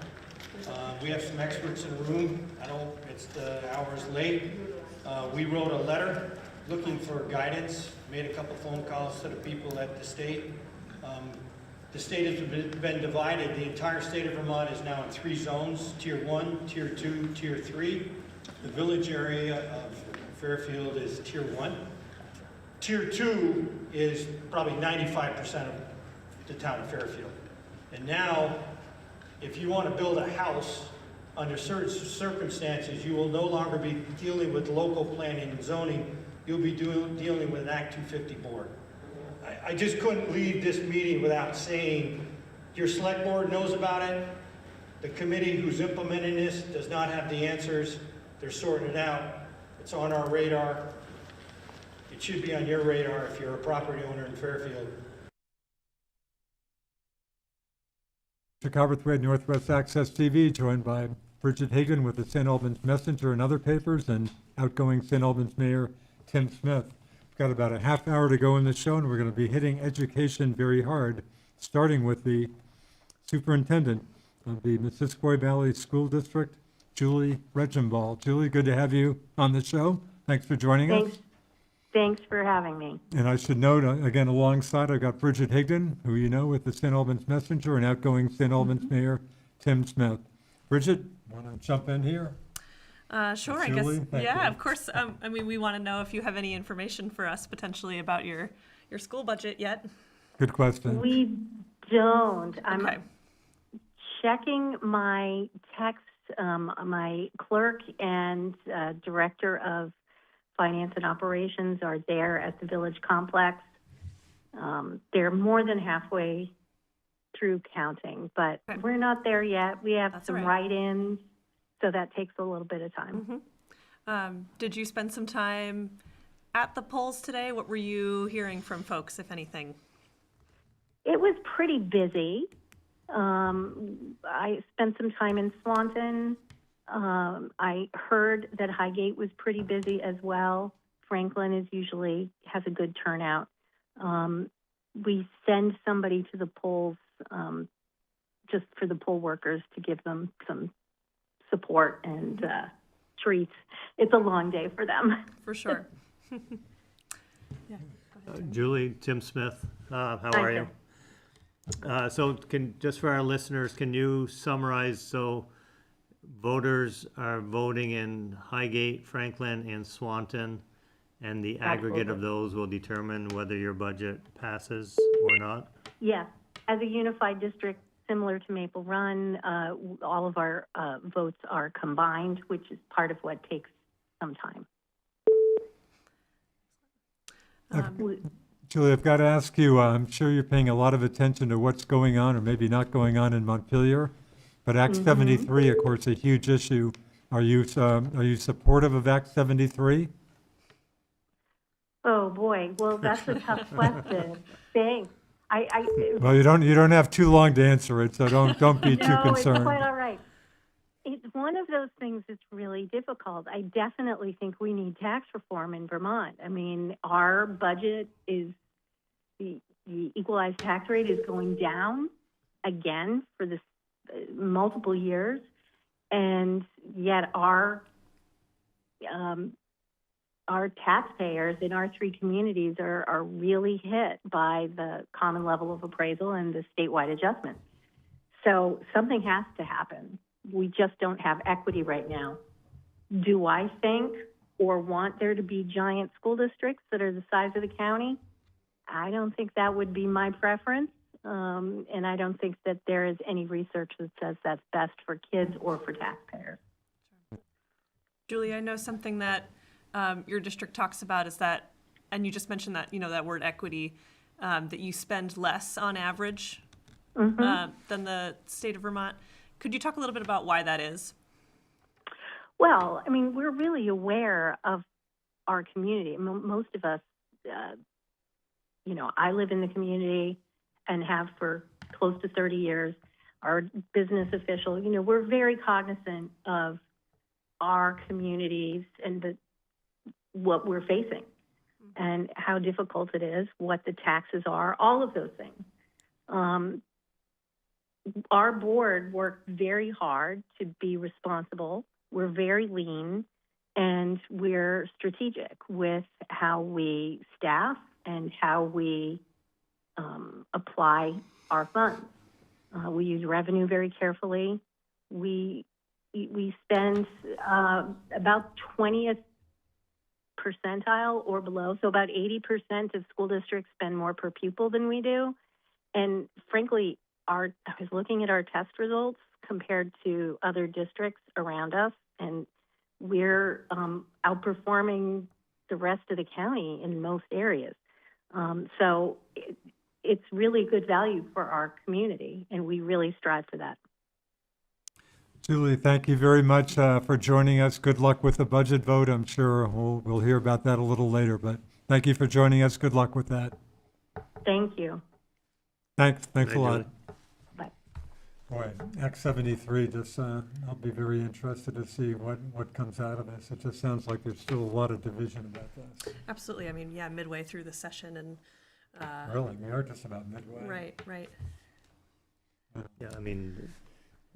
We have some experts in the room. I know the hour's late. We wrote a letter looking for guidance, made a couple phone calls to the people at the state. The state has been divided. The entire state of Vermont is now in 3 zones, Tier 1, Tier 2, Tier 3. The village area of Fairfield is Tier 1. Tier 2 is probably 95% of the town of Fairfield. And now, if you want to build a house, under certain circumstances, you will no longer be dealing with local planning and zoning. You'll be dealing with an Act 250 board. I just couldn't leave this meeting without saying, your select board knows about it. The committee who's implementing this does not have the answers. They're sorting it out. It's on our radar. It should be on your radar if you're a property owner in Fairfield. Cowperthwait, Northwest Access TV, joined by Bridget Higdon with the St. Albans Messenger and other papers, and outgoing St. Albans Mayor Tim Smith. We've got about a half hour to go in the show, and we're going to be hitting education very hard, starting with the superintendent of the Missisquoi Valley School District, Julie Regenball. Julie, good to have you on the show. Thanks for joining us. Thanks for having me. And I should note, again, alongside, I've got Bridget Higdon, who you know with the St. Albans Messenger, and outgoing St. Albans Mayor Tim Smith. Bridget, want to jump in here? Sure, I Julie, guess. thank Yeah, you. of course. I mean, we want to know if you have any information for us potentially about your school budget yet. Good question. We don't. I'm Okay. checking my text. My clerk and director of finance and operations are there at the village complex. They're more than halfway through counting, but Okay. we're not there yet. We have That's some all right. write-ins, so that takes a little bit of time. Did you spend some time at the polls today? What were you hearing from folks, if anything? It was pretty busy. I spent some time in Swanton. I heard that Highgate was pretty busy as well. Franklin has a good turnout. We send somebody to the polls just for the poll workers to give them some support and treats. It's a long day for them. For sure. Yeah. Julie, Tim Smith, how Hi, are you? So just for our listeners, can you summarize, so voters are voting in Highgate, Franklin, and Swanton, and the aggregate of those will determine whether your budget passes or not? Yes, as a unified district, similar to Maple Run, all of our votes are combined, which is part of what takes some time. Julie, I've got to ask you, I'm sure you're paying a lot of attention to what's going on or maybe not going on in Montpelier, but Act 73, of course, a huge issue. Are you supportive of Act 73? Oh, boy. Well, that's a tough question. Thanks. Well, you don't have too long to answer it, so don't be too No, concerned. it's quite all right. It's one of those things that's really difficult. I definitely think we need tax reform in Vermont. I mean, our budget is, the equalized tax rate is going down again for this multiple years, and yet our taxpayers in our 3 communities are really hit by the common level of appraisal and the statewide adjustment. So something has to happen. We just don't have equity right now. Do I think or want there to be giant school districts that are the size of the county? I don't think that would be my preference. And I don't think that there is any research that says that's best for kids or for taxpayers. Julie, I know something that your district talks about is that, and you just mentioned that, that word equity, that you spend less on average than the state of Vermont. Could you talk a little bit about why that is? Well, I mean, we're really aware of our community. Most of us, I live in the community and have for close to 30 years, our business official, you know, we're very cognizant of our communities and what we're facing and how difficult it is, what the taxes are, all of those things. Our board worked very hard to be responsible. We're very lean, and we're strategic with how we staff and how we apply our funds. We use revenue very carefully. We spend about 20th percentile or below, so about 80% of school districts spend more per pupil than we do. And frankly, I was looking at our test results compared to other districts around us, and we're outperforming the rest of the county in most areas. So it's really good value for our community, and we really strive for that. Julie, thank you very much for joining us. Good luck with the budget vote. I'm sure we'll hear about that a little later, but thank you for joining us. Good luck with that. Thank you. Thanks a Bye, lot. Julie. Bye. Boy, Act 73, just, I'll be very interested to see what comes out of this. It just sounds like there's still a lot of division about this. Absolutely. I mean, yeah, midway through the session and. Really, we are just about midway. Right. Yeah, I mean,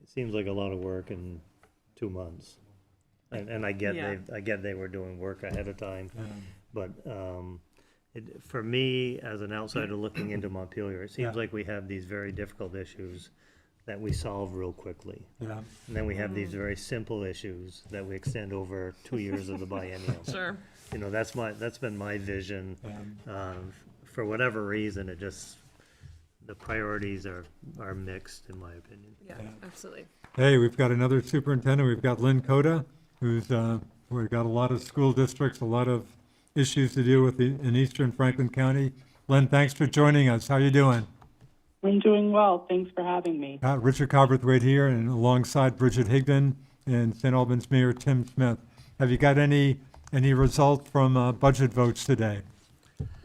it seems like a lot of work in 2 months. And I get they were doing work ahead of time, but for me, as an outsider looking into Montpelier, it seems like we have these very difficult issues that we solve real quickly. Yeah. And then we have these very simple issues that we extend over 2 years of the biennial. Sure. You know, that's been my vision. For whatever reason, the priorities are mixed, in my opinion. Yeah, absolutely. Hey, we've got another superintendent. We've got Lynn Coda, who's, we've got a lot of school districts, a lot of issues to deal with in eastern Franklin County. Lynn, thanks for joining us. How you doing? I'm doing well. Thanks for having me. Richard Cowperthwait here, and alongside Bridget Higdon and St. Albans Mayor Tim Smith. Have you got any results from budget votes today?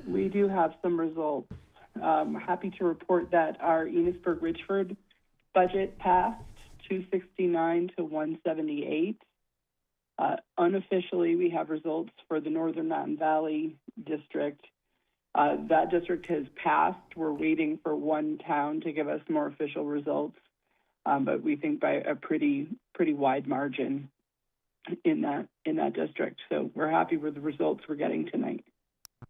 We do have some results. Happy to report that our Enosburg-Richford budget passed 269 to 178. Unofficially, we have results for the Northern Mountain Valley district. That district has passed. We're waiting for one town to give us more official results, but we think by a pretty wide margin in that district. So we're happy with the results we're getting tonight.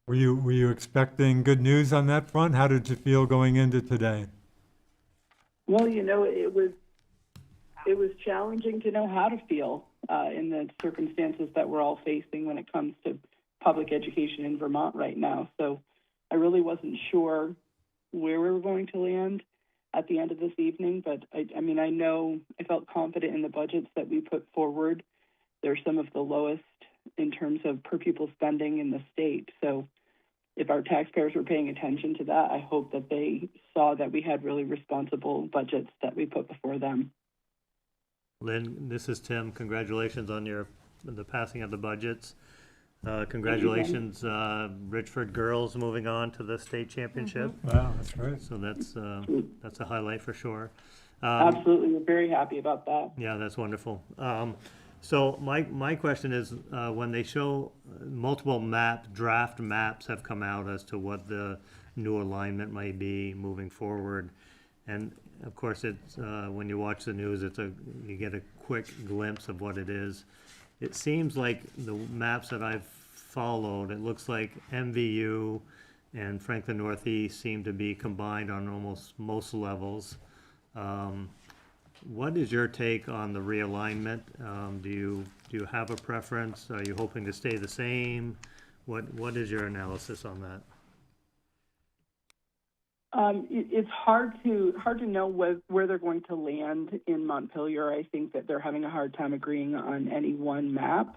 Were you expecting good news on that front? How did you feel going into today? Well, you know, it was challenging to know how to feel in the circumstances that we're all facing when it comes to public education in Vermont right now. So I really wasn't sure where we were going to land at the end of this evening, but I mean, I know I felt confident in the budgets that we put forward. They're some of the lowest in terms of per pupil spending in the state. So if our taxpayers were paying attention to that, I hope that they saw that we had really responsible budgets that we put before them. Lynn, this is Tim. Congratulations on the passing of the budgets. Congratulations, Richford girls moving on to the state championship. Wow, that's great. So that's a highlight for sure. Absolutely, we're very happy about that. Yeah, that's wonderful. So my question is, when they show multiple draft maps have come out as to what the new alignment might be moving forward, and of course it's when you watch the news, you get a quick glimpse of what it is. It seems like the maps that I've followed, it looks like MVU and Franklin Northeast seem to be combined on almost most levels. What is your take on the realignment? Do you have a preference? Are you hoping to stay the same? What is your analysis on that? It's hard to know where they're going to land in Montpelier. I think that they're having a hard time agreeing on any one map.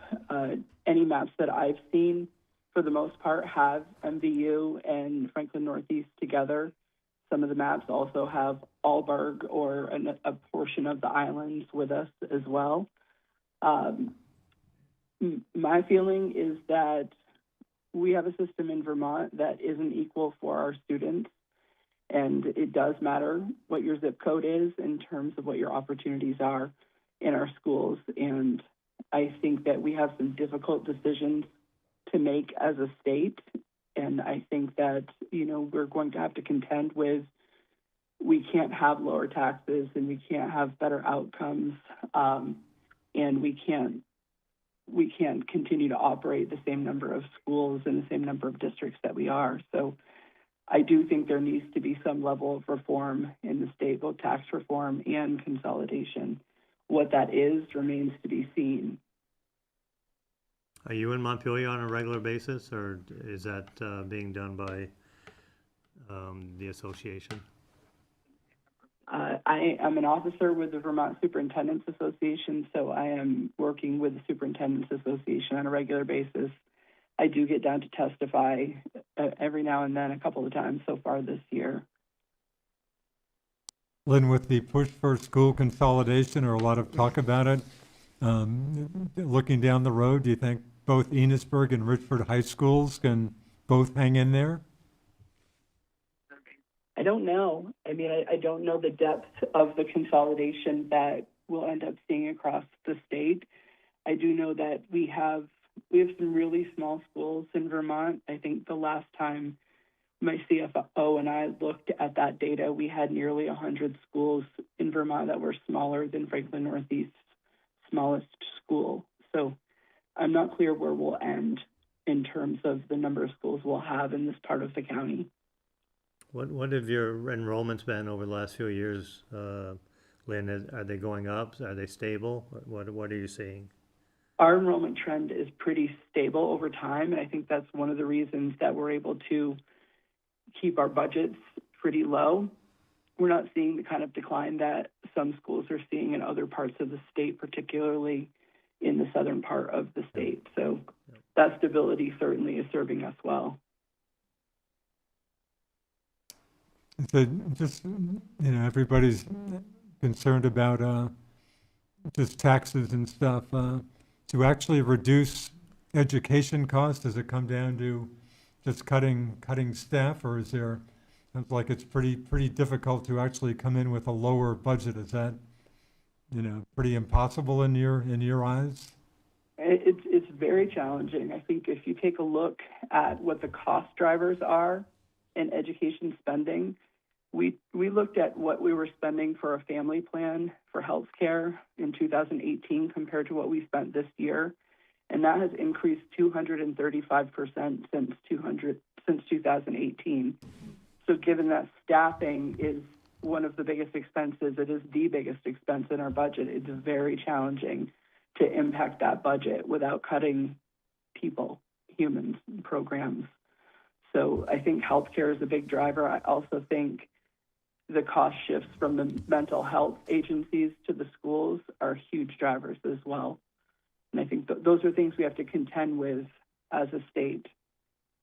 Any maps that I've seen, for the most part, have MVU and Franklin Northeast together. Some of the maps also have Alburg or a portion of the islands with us as well. My feeling is that we have a system in Vermont that isn't equal for our students. And it does matter what your zip code is in terms of what your opportunities are in our schools. And I think that we have some difficult decisions to make as a state. And I think that, we're going to have to contend with, we can't have lower taxes and we can't have better outcomes. And we can't continue to operate the same number of schools and the same number of districts that we are. So I do think there needs to be some level of reform in the state, both tax reform and consolidation. What that is remains to be seen. Are you in Montpelier on a regular basis, or is that being done by the association? I am an officer with the Vermont Superintendents Association, so I am working with the Superintendents Association on a regular basis. I do get down to testify every now and then, a couple of times so far this year. Lynn, with the push for school consolidation, or a lot of talk about it, looking down the road, do you think both Enosburg and Richford high schools can both hang in there? I don't know. I mean, I don't know the depth of the consolidation that we'll end up seeing across the state. I do know that we have some really small schools in Vermont. I think the last time my CFO and I looked at that data, we had nearly 100 schools in Vermont that were smaller than Franklin Northeast's smallest school. So I'm not clear where we'll end in terms of the number of schools we'll have in this part of the county. What have your enrollments been over the last few years, Lynn? Are they going up? Are they stable? What are you seeing? Our enrollment trend is pretty stable over time, and I think that's one of the reasons that we're able to keep our budgets pretty low. We're not seeing the kind of decline that some schools are seeing in other parts of the state, particularly in the southern part of the state. So that stability certainly is serving us well. So just, everybody's concerned about just taxes and stuff. To actually reduce education costs, does it come down to just cutting staff, or is there, sounds like it's pretty difficult to actually come in with a lower budget? Is that, pretty impossible in your eyes? It's very challenging. I think if you take a look at what the cost drivers are in education spending, we looked at what we were spending for a family plan for healthcare in 2018 compared to what we spent this year, and that has increased 235% since 2018. So given that staffing is one of the biggest expenses, it is the biggest expense in our budget, it's very challenging to impact that budget without cutting people, humans, programs. So I think healthcare is a big driver. I also think the cost shifts from the mental health agencies to the schools are huge drivers as well. And I think those are things we have to contend with as a state,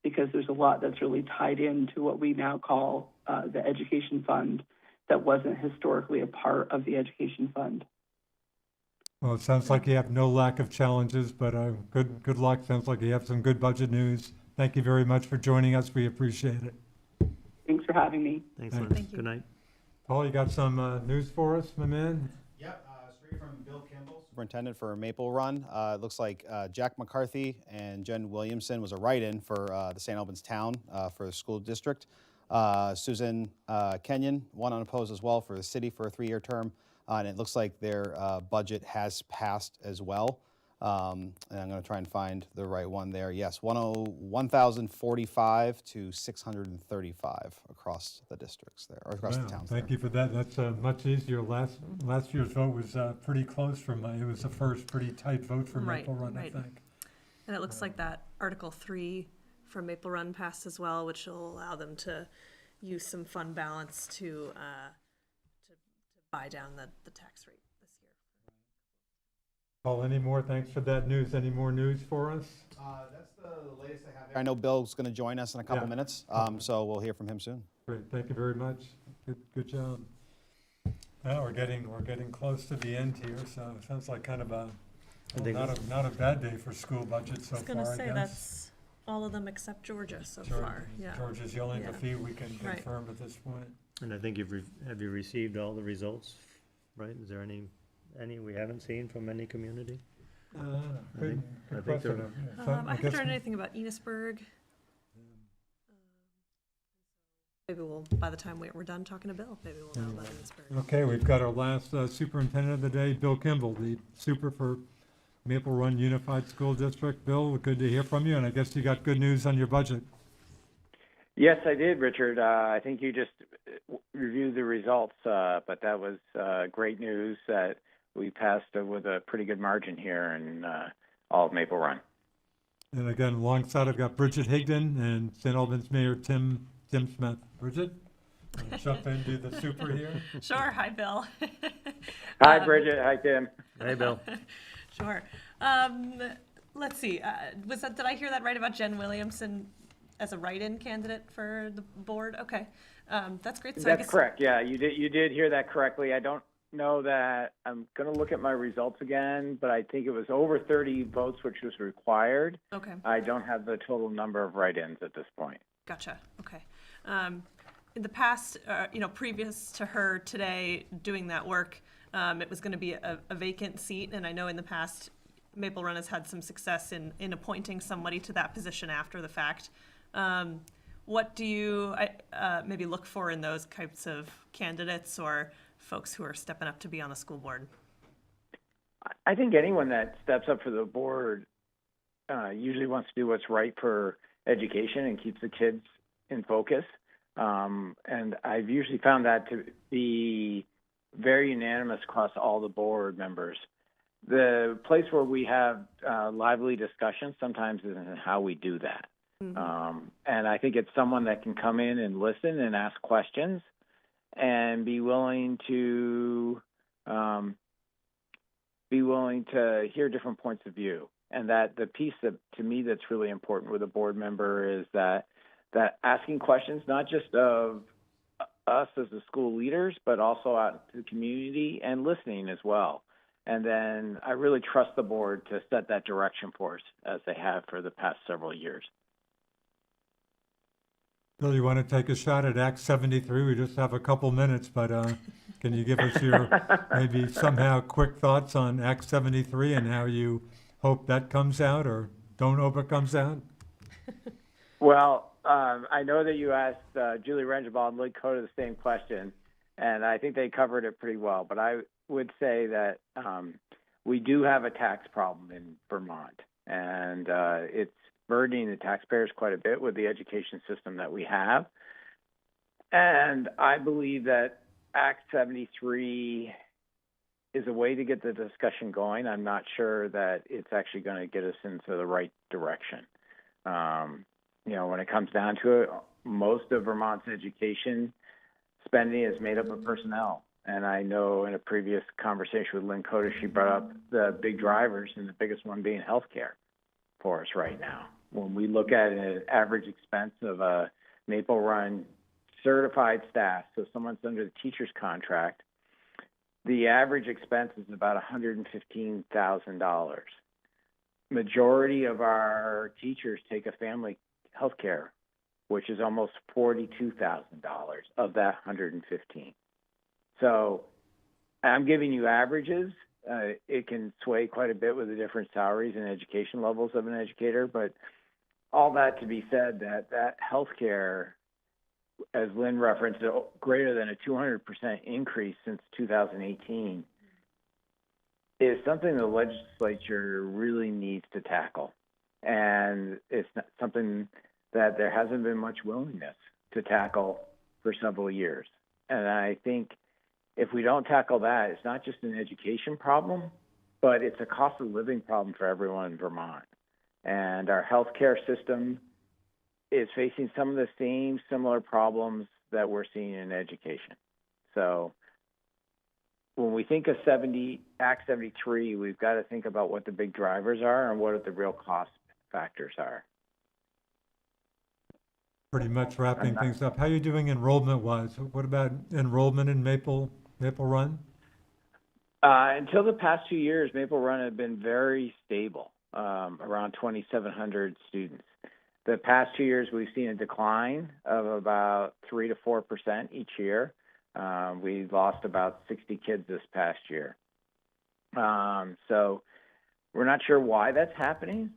because there's a lot that's really tied into what we now call the education fund that wasn't historically a part of the education fund. Well, it sounds like you have no lack of challenges, but good luck. Sounds like you have some good budget news. Thank you very much for joining us. We appreciate it. Thanks for having me. Thanks, Lynn. Thank you. Good night. Paul, you got some news for us, my man? Yep, straight from Bill Kimball, superintendent for Maple Run. It looks like Jack McCarthy and Jen Williamson was a write-in for the St. Albans Town for the school district. Susan Kenyon, one unopposed as well for the city for a 3-year term. And it looks like their budget has passed as well. And I'm going to try and find the right one there. Yes, 1,045 to 635 across the districts there, or across the towns. Thank you for that. That's much easier. Last year's vote was pretty close it was the first pretty tight vote for Maple Run, I think. And it looks like that Article 3 from Maple Run passed as well, which will allow them to use some fund balance to buy down the tax rate this year. Paul, any more? Thanks for that news. Any more news for us? That's the latest I have there. I know Bill's going to join us in a couple minutes, so we'll hear from him soon. Great. Thank you very much. Good job. Well, we're getting close to the end here, so it sounds like kind of not a bad day for school budget so far. I was going to say, that's All of them except Georgia so Georgia- far, yeah. Georgia's the only Yeah. few we can Right. confirm at this point. And I think have you received all the results, right? Is there any we haven't seen from any community? I think Good they're- question. I haven't heard anything about Enosburg. Maybe we'll, by the time we're done talking to Bill, maybe we'll know about Enosburg. Okay, we've got our last superintendent of the day, Bill Kimball, the super for Maple Run Unified School District. Bill, good to hear from you, and I guess you got good news on your budget. Yes, I did, Richard. I think you just reviewed the results, but that was great news that we passed with a pretty good margin here in all of Maple Run. And again, alongside, I've got Bridget Higdon and St. Albans Mayor Tim Smith. Bridget, jump in, do the super here. Sure, hi, Bill. Hi, Bridget. Hi, Tim. Hey, Bill. Sure. Let's see, did I hear that right about Jen Williamson as a write-in candidate for the board? Okay, that's great. So I That's guess, correct. Yeah, you did hear that correctly. I don't know that I'm going to look at my results again, but I think it was over 30 votes, which was required. Okay. I don't have the total number of write-ins at this point. Gotcha, okay. In the past, previous to her today doing that work, it was going to be a vacant seat, and I know in the past, Maple Run has had some success in appointing somebody to that position after the fact. What do you maybe look for in those types of candidates or folks who are stepping up to be on the school board? I think anyone that steps up for the board usually wants to do what's right for education and keeps the kids in focus. And I've usually found that to be very unanimous across all the board members. The place where we have lively discussions sometimes isn't how we do that. And I think it's someone that can come in and listen and ask questions and be willing to hear different points of view. And that the piece that to me that's really important with a board member is that asking questions, not just of us as the school leaders, but also out to the community and listening as well. And then I really trust the board to set that direction for us as they have for the past several years. Bill, you want to take a shot at Act 73? We just have a couple minutes, but can you give us your maybe somehow quick thoughts on Act 73 and how you hope that comes out or don't hope it comes out? Well, I know that you asked Julie Rengebald and Lynn Coda the same question, and I think they covered it pretty well. But I would say that we do have a tax problem in Vermont, and it's burdening the taxpayers quite a bit with the education system that we have. And I believe that Act 73 is a way to get the discussion going. I'm not sure that it's actually going to get us into the right direction. When it comes down to it, most of Vermont's education spending is made up of personnel. And I know in a previous conversation with Lynn Coda, she brought up the big drivers, and the biggest one being healthcare for us right now. When we look at an average expense of a Maple Run certified staff, so someone's under the teacher's contract, the average expense is about $115,000. Majority of our teachers take a family health care, which is almost $42,000 of that $115,000. So I'm giving you averages. It can sway quite a bit with the different salaries and education levels of an educator, but all that to be said, that health care, as Lynn referenced, greater than a 200% increase since 2018, is something the legislature really needs to tackle. And it's not something that there hasn't been much willingness to tackle for several years. And I think if we don't tackle that, it's not just an education problem, but it's a cost of living problem for everyone in Vermont. And our healthcare system is facing some of the same similar problems that we're seeing in education. So when we think of Act 73, we've got to think about what the big drivers are and what the real cost factors are. Pretty much wrapping things up. How are you doing enrollment-wise? What about enrollment in Maple Run? Until the past 2 years, Maple Run had been very stable, around 2,700 students. The past 2 years, we've seen a decline of about 3 to 4% each year. We lost about 60 kids this past year. So we're not sure why that's happening.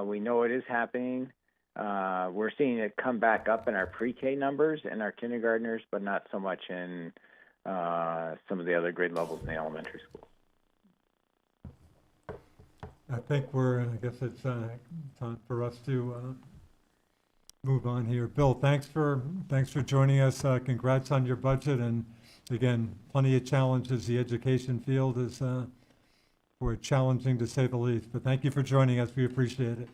We know it is happening. We're seeing it come back up in our pre-K numbers and our kindergartners, but not so much in some of the other grade levels in the elementary school. I think I guess it's time for us to move on here. Bill, thanks for joining us. Congrats on your budget, and again, plenty of challenges. The education field is challenging to say the least, but thank you for joining us. We appreciate it.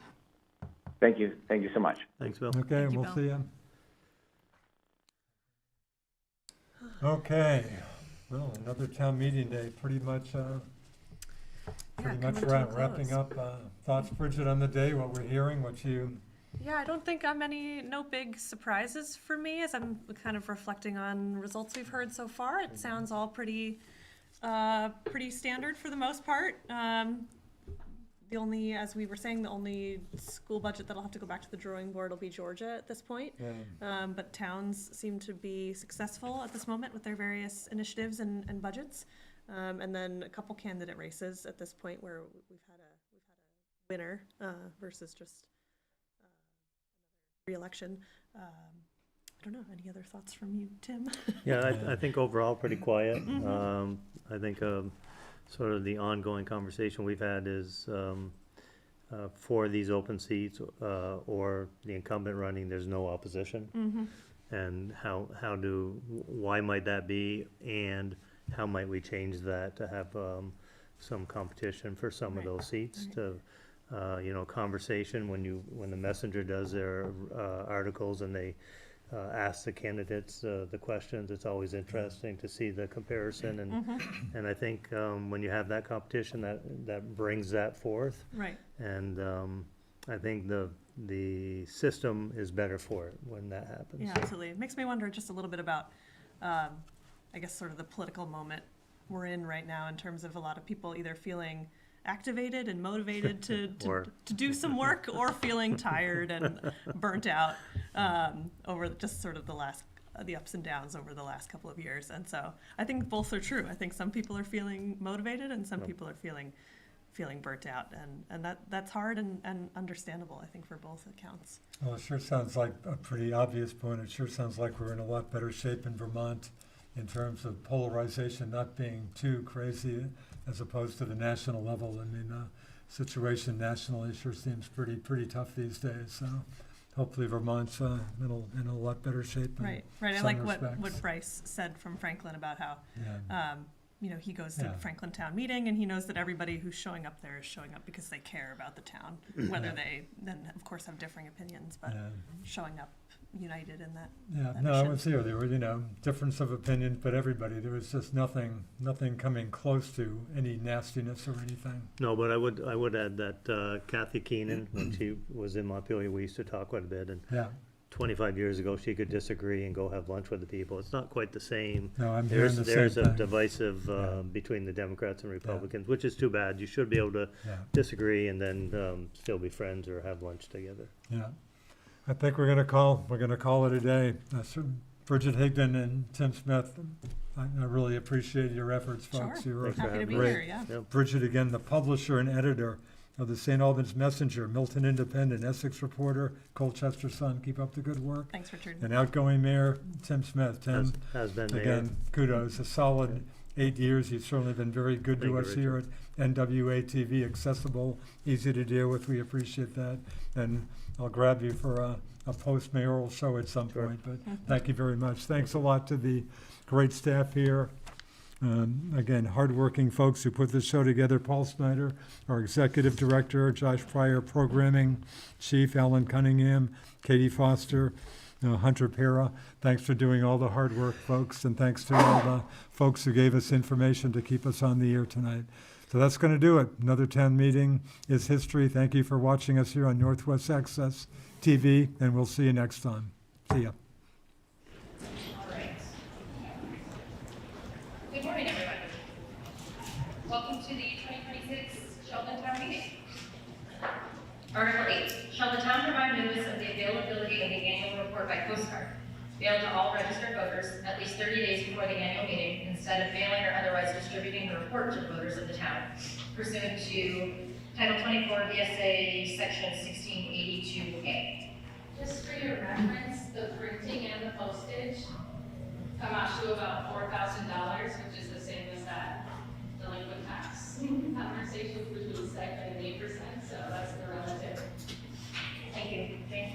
Thank you. Thank you so much. Thanks, Bill. Okay, Thank you, we'll Bill. see you. Okay, well, another town meeting day, pretty much coming to a wrapping close. up. Thoughts, Bridget, on the day, what we're hearing, what you... Yeah, I don't think no big surprises for me as I'm kind of reflecting on results we've heard so far. It sounds all pretty standard for the most part. The only, as we were saying, the only school budget that'll have to go back to the drawing board will be Georgia at this point. Yeah. But towns seem to be successful at this moment with their various initiatives and budgets. And then a couple candidate races at this point where we've had a winner versus just re-election. I don't know, any other thoughts from you, Tim? Yeah, I think overall pretty quiet. I think sort of the ongoing conversation we've had is for these open seats or the incumbent running, there's no opposition. And why might that be, and how might we change that to have some competition for some of those seats to conversation when the Messenger does their articles and they ask the candidates the questions. It's always interesting to see the comparison, and I think when you have that competition, that brings that forth. Right. And I think the system is better for it when that happens. Yeah, absolutely. It makes me wonder just a little bit about, I guess, sort of the political moment we're in right now in terms of a lot of people either feeling activated and motivated to do some work or feeling tired and burnt out over just sort of the ups and downs over the last couple of years. And so I think both are true. I think some people are feeling motivated and some people are feeling burnt out, and that's hard and understandable, I think, for both accounts. Well, it sure sounds like a pretty obvious point. It sure sounds like we're in a lot better shape in Vermont in terms of polarization not being too crazy as opposed to the national level. I mean, situation nationally sure seems pretty tough these days. So hopefully Vermont's in a lot better shape. Right. I like what Bryce said from Franklin about how, he goes to Franklin town meeting and he knows that everybody who's showing up there is showing up because they care about the town, whether they then of course have differing opinions, but showing up united in that. Yeah, that no, I mission. was here. There were, difference of opinion, but everybody, there was just nothing coming close to any nastiness or anything. No, but I would add that Kathy Keenan, when she was in Montpelier, we used to talk quite a bit, and 25 years ago, she could disagree and go have lunch with the people. It's not quite the same. No, I'm hearing the same There's a thing. divisive between the Democrats and Republicans, which is too bad. You should be able to disagree and then still be friends or have lunch together. Yeah, I think we're gonna call it a day. Bridget Higdon and Tim Smith, I really appreciate your efforts, folks. Sure. You were Happy to be great. here, yeah. Bridget, again, the publisher and editor of the St. Albans Messenger, Milton Independent, Essex Reporter, Colchester Sun. Keep up the good work. Thanks, Richard. And outgoing mayor, Tim Smith. Tim, has been mayor. Again, kudos. A solid 8 years. You've certainly been very good to us here at NWA TV. Accessible, easy to deal with. We appreciate that. And I'll grab you for a post-mayoral show at some point. But thank you very much. Thanks a lot to the great staff here. Again, hardworking folks who put this show together. Paul Snyder, our executive director, Josh Pryor, programming chief, Alan Cunningham, Katie Foster, Hunter Pera. Thanks for doing all the hard work, folks, and thanks to all the folks who gave us information to keep us on the air tonight. So that's going to do it. Another town meeting is history. Thank you for watching us here on Northwest Access TV, and we'll see you next time. See ya. Good morning, everybody. Welcome to the 2026 Sheldon Town Meeting. Article 8, shall the town provide notice of the availability mailed to all registered voters at least 30 days before the annual meeting instead of mailing or otherwise distributing the report to the voters of the town pursuant to Title 24 VSA Section 1682A. Just for your reference, the printing and the postage come out to about $4,000, which is the same as that delinquent tax conversation between 7 and 8%, so that's the relative. Thank you. Jane?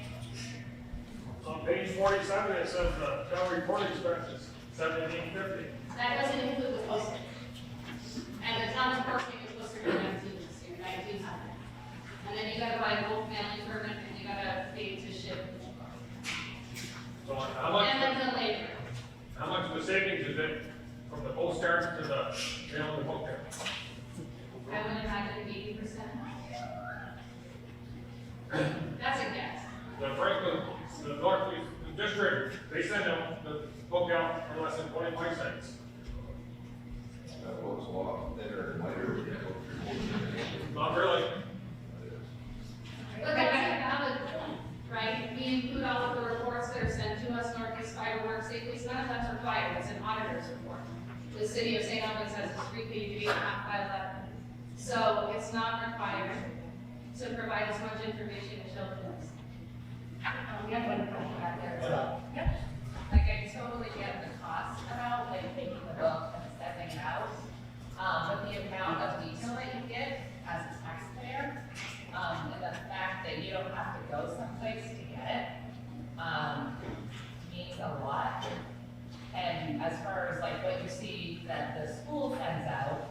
On page 47, it says the town report expenses, $17.50. That doesn't include the postage. And the town report is supposed to be 19 this year, 1900. And then you gotta buy a bulk mailing permit and you gotta pay to ship. So how much? And then the labor. How much of the savings is it from the postcards to the mail and the book there? I would imagine 80%. That's a guess. The Franklin, the Northeast District, they send out the book out for less than 25 cents. That looks a lot thinner and lighter. Not really. But that's a valid point, right? We include all of the reports that are sent to us, Northeast Fireworks, Safely, none of that's required, it's an auditor's report. The city of St. Albans has a 3-page, 8.5 so it's not required to provide as much information as children does. We have one question back there as well. Yep. Like, I totally get the cost about, like, taking the book and stepping it out. But the amount of detail that you get as a taxpayer, and the fact that you don't have to go someplace to get it, means a lot. And as far as, like, what you see that the school sends out,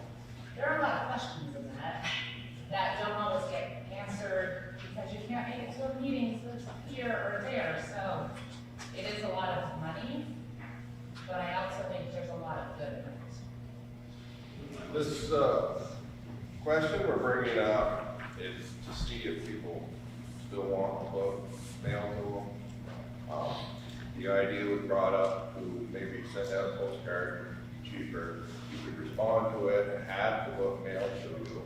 there are a lot of questions in that don't always get answered because you can't make it to a meeting here or there. So it is a lot of money, but I also think there's a lot of good in it. This question we're bringing up is to see if people still want the book mailed to them. The idea was brought up to maybe send out a postcard cheaper. You could respond to it and have the book mailed to you.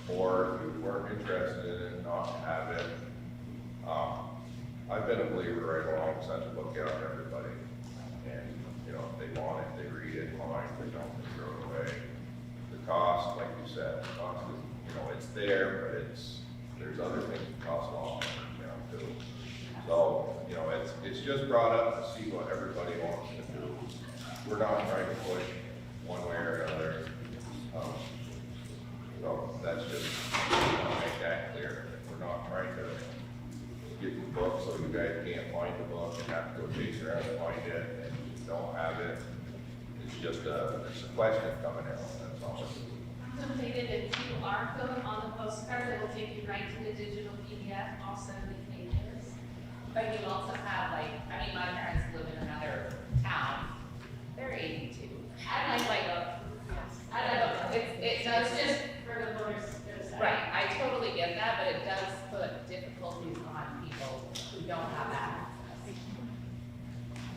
Or if you weren't interested in it, not have it. I've been a believer right along, send the book out to everybody. And, you know, if they want it, they read it, fine, if they don't, they throw it away. The cost, like you said, the cost is, you know, it's there, but there's other things that cost a lot more, you know, too. So, you know, it's just brought up to see what everybody wants to do. We're not trying to push one way or another. So that's just, make that clear. We're not trying to get the book so you guys can't find the book and have to go chase around and find it and you don't have it. It's just a question coming out, that's all. Completed a QR code on the postcard that will take you right to the digital PDF, all 70 pages. But you also have, like, I mean, my parents live in another town. They're 82. I don't know. It does just for the voters. right. I totally get that, but it does put difficulties on people who don't have that access.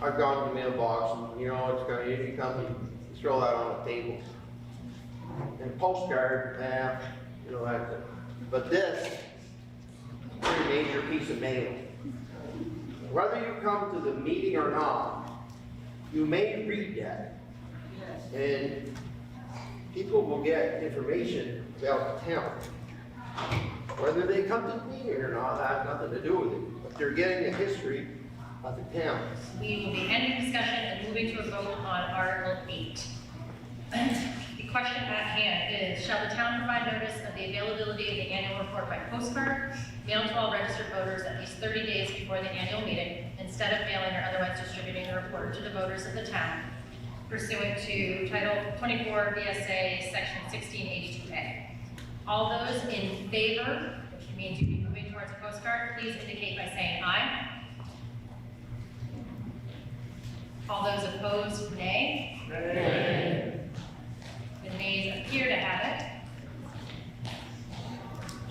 I've gone to the mailbox and, you know, it's gonna, you come, you throw that on the table. And postcard, you know, that's it. But this, is a pretty major piece of mail. Whether you come to the meeting or not, you may read that. And people will get information about the town. Whether they come to the meeting or not, that has nothing to do with it. But they're getting the history of the town. We will be ending discussion and moving to a vote on Article 8. The question at hand is, shall the town provide notice of the availability of the annual report by postcard, mailed to all registered voters at least 30 days before the annual meeting, instead of mailing or otherwise distributing the report to the voters of the town, pursuant to Title 24 VSA Section 1682A. All those in favor, which means you'd be moving towards a postcard, please indicate by saying aye. All those opposed, nay. Nay. The nays appear to have it.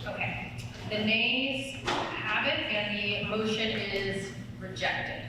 Okay. The nays have it, and the motion is rejected.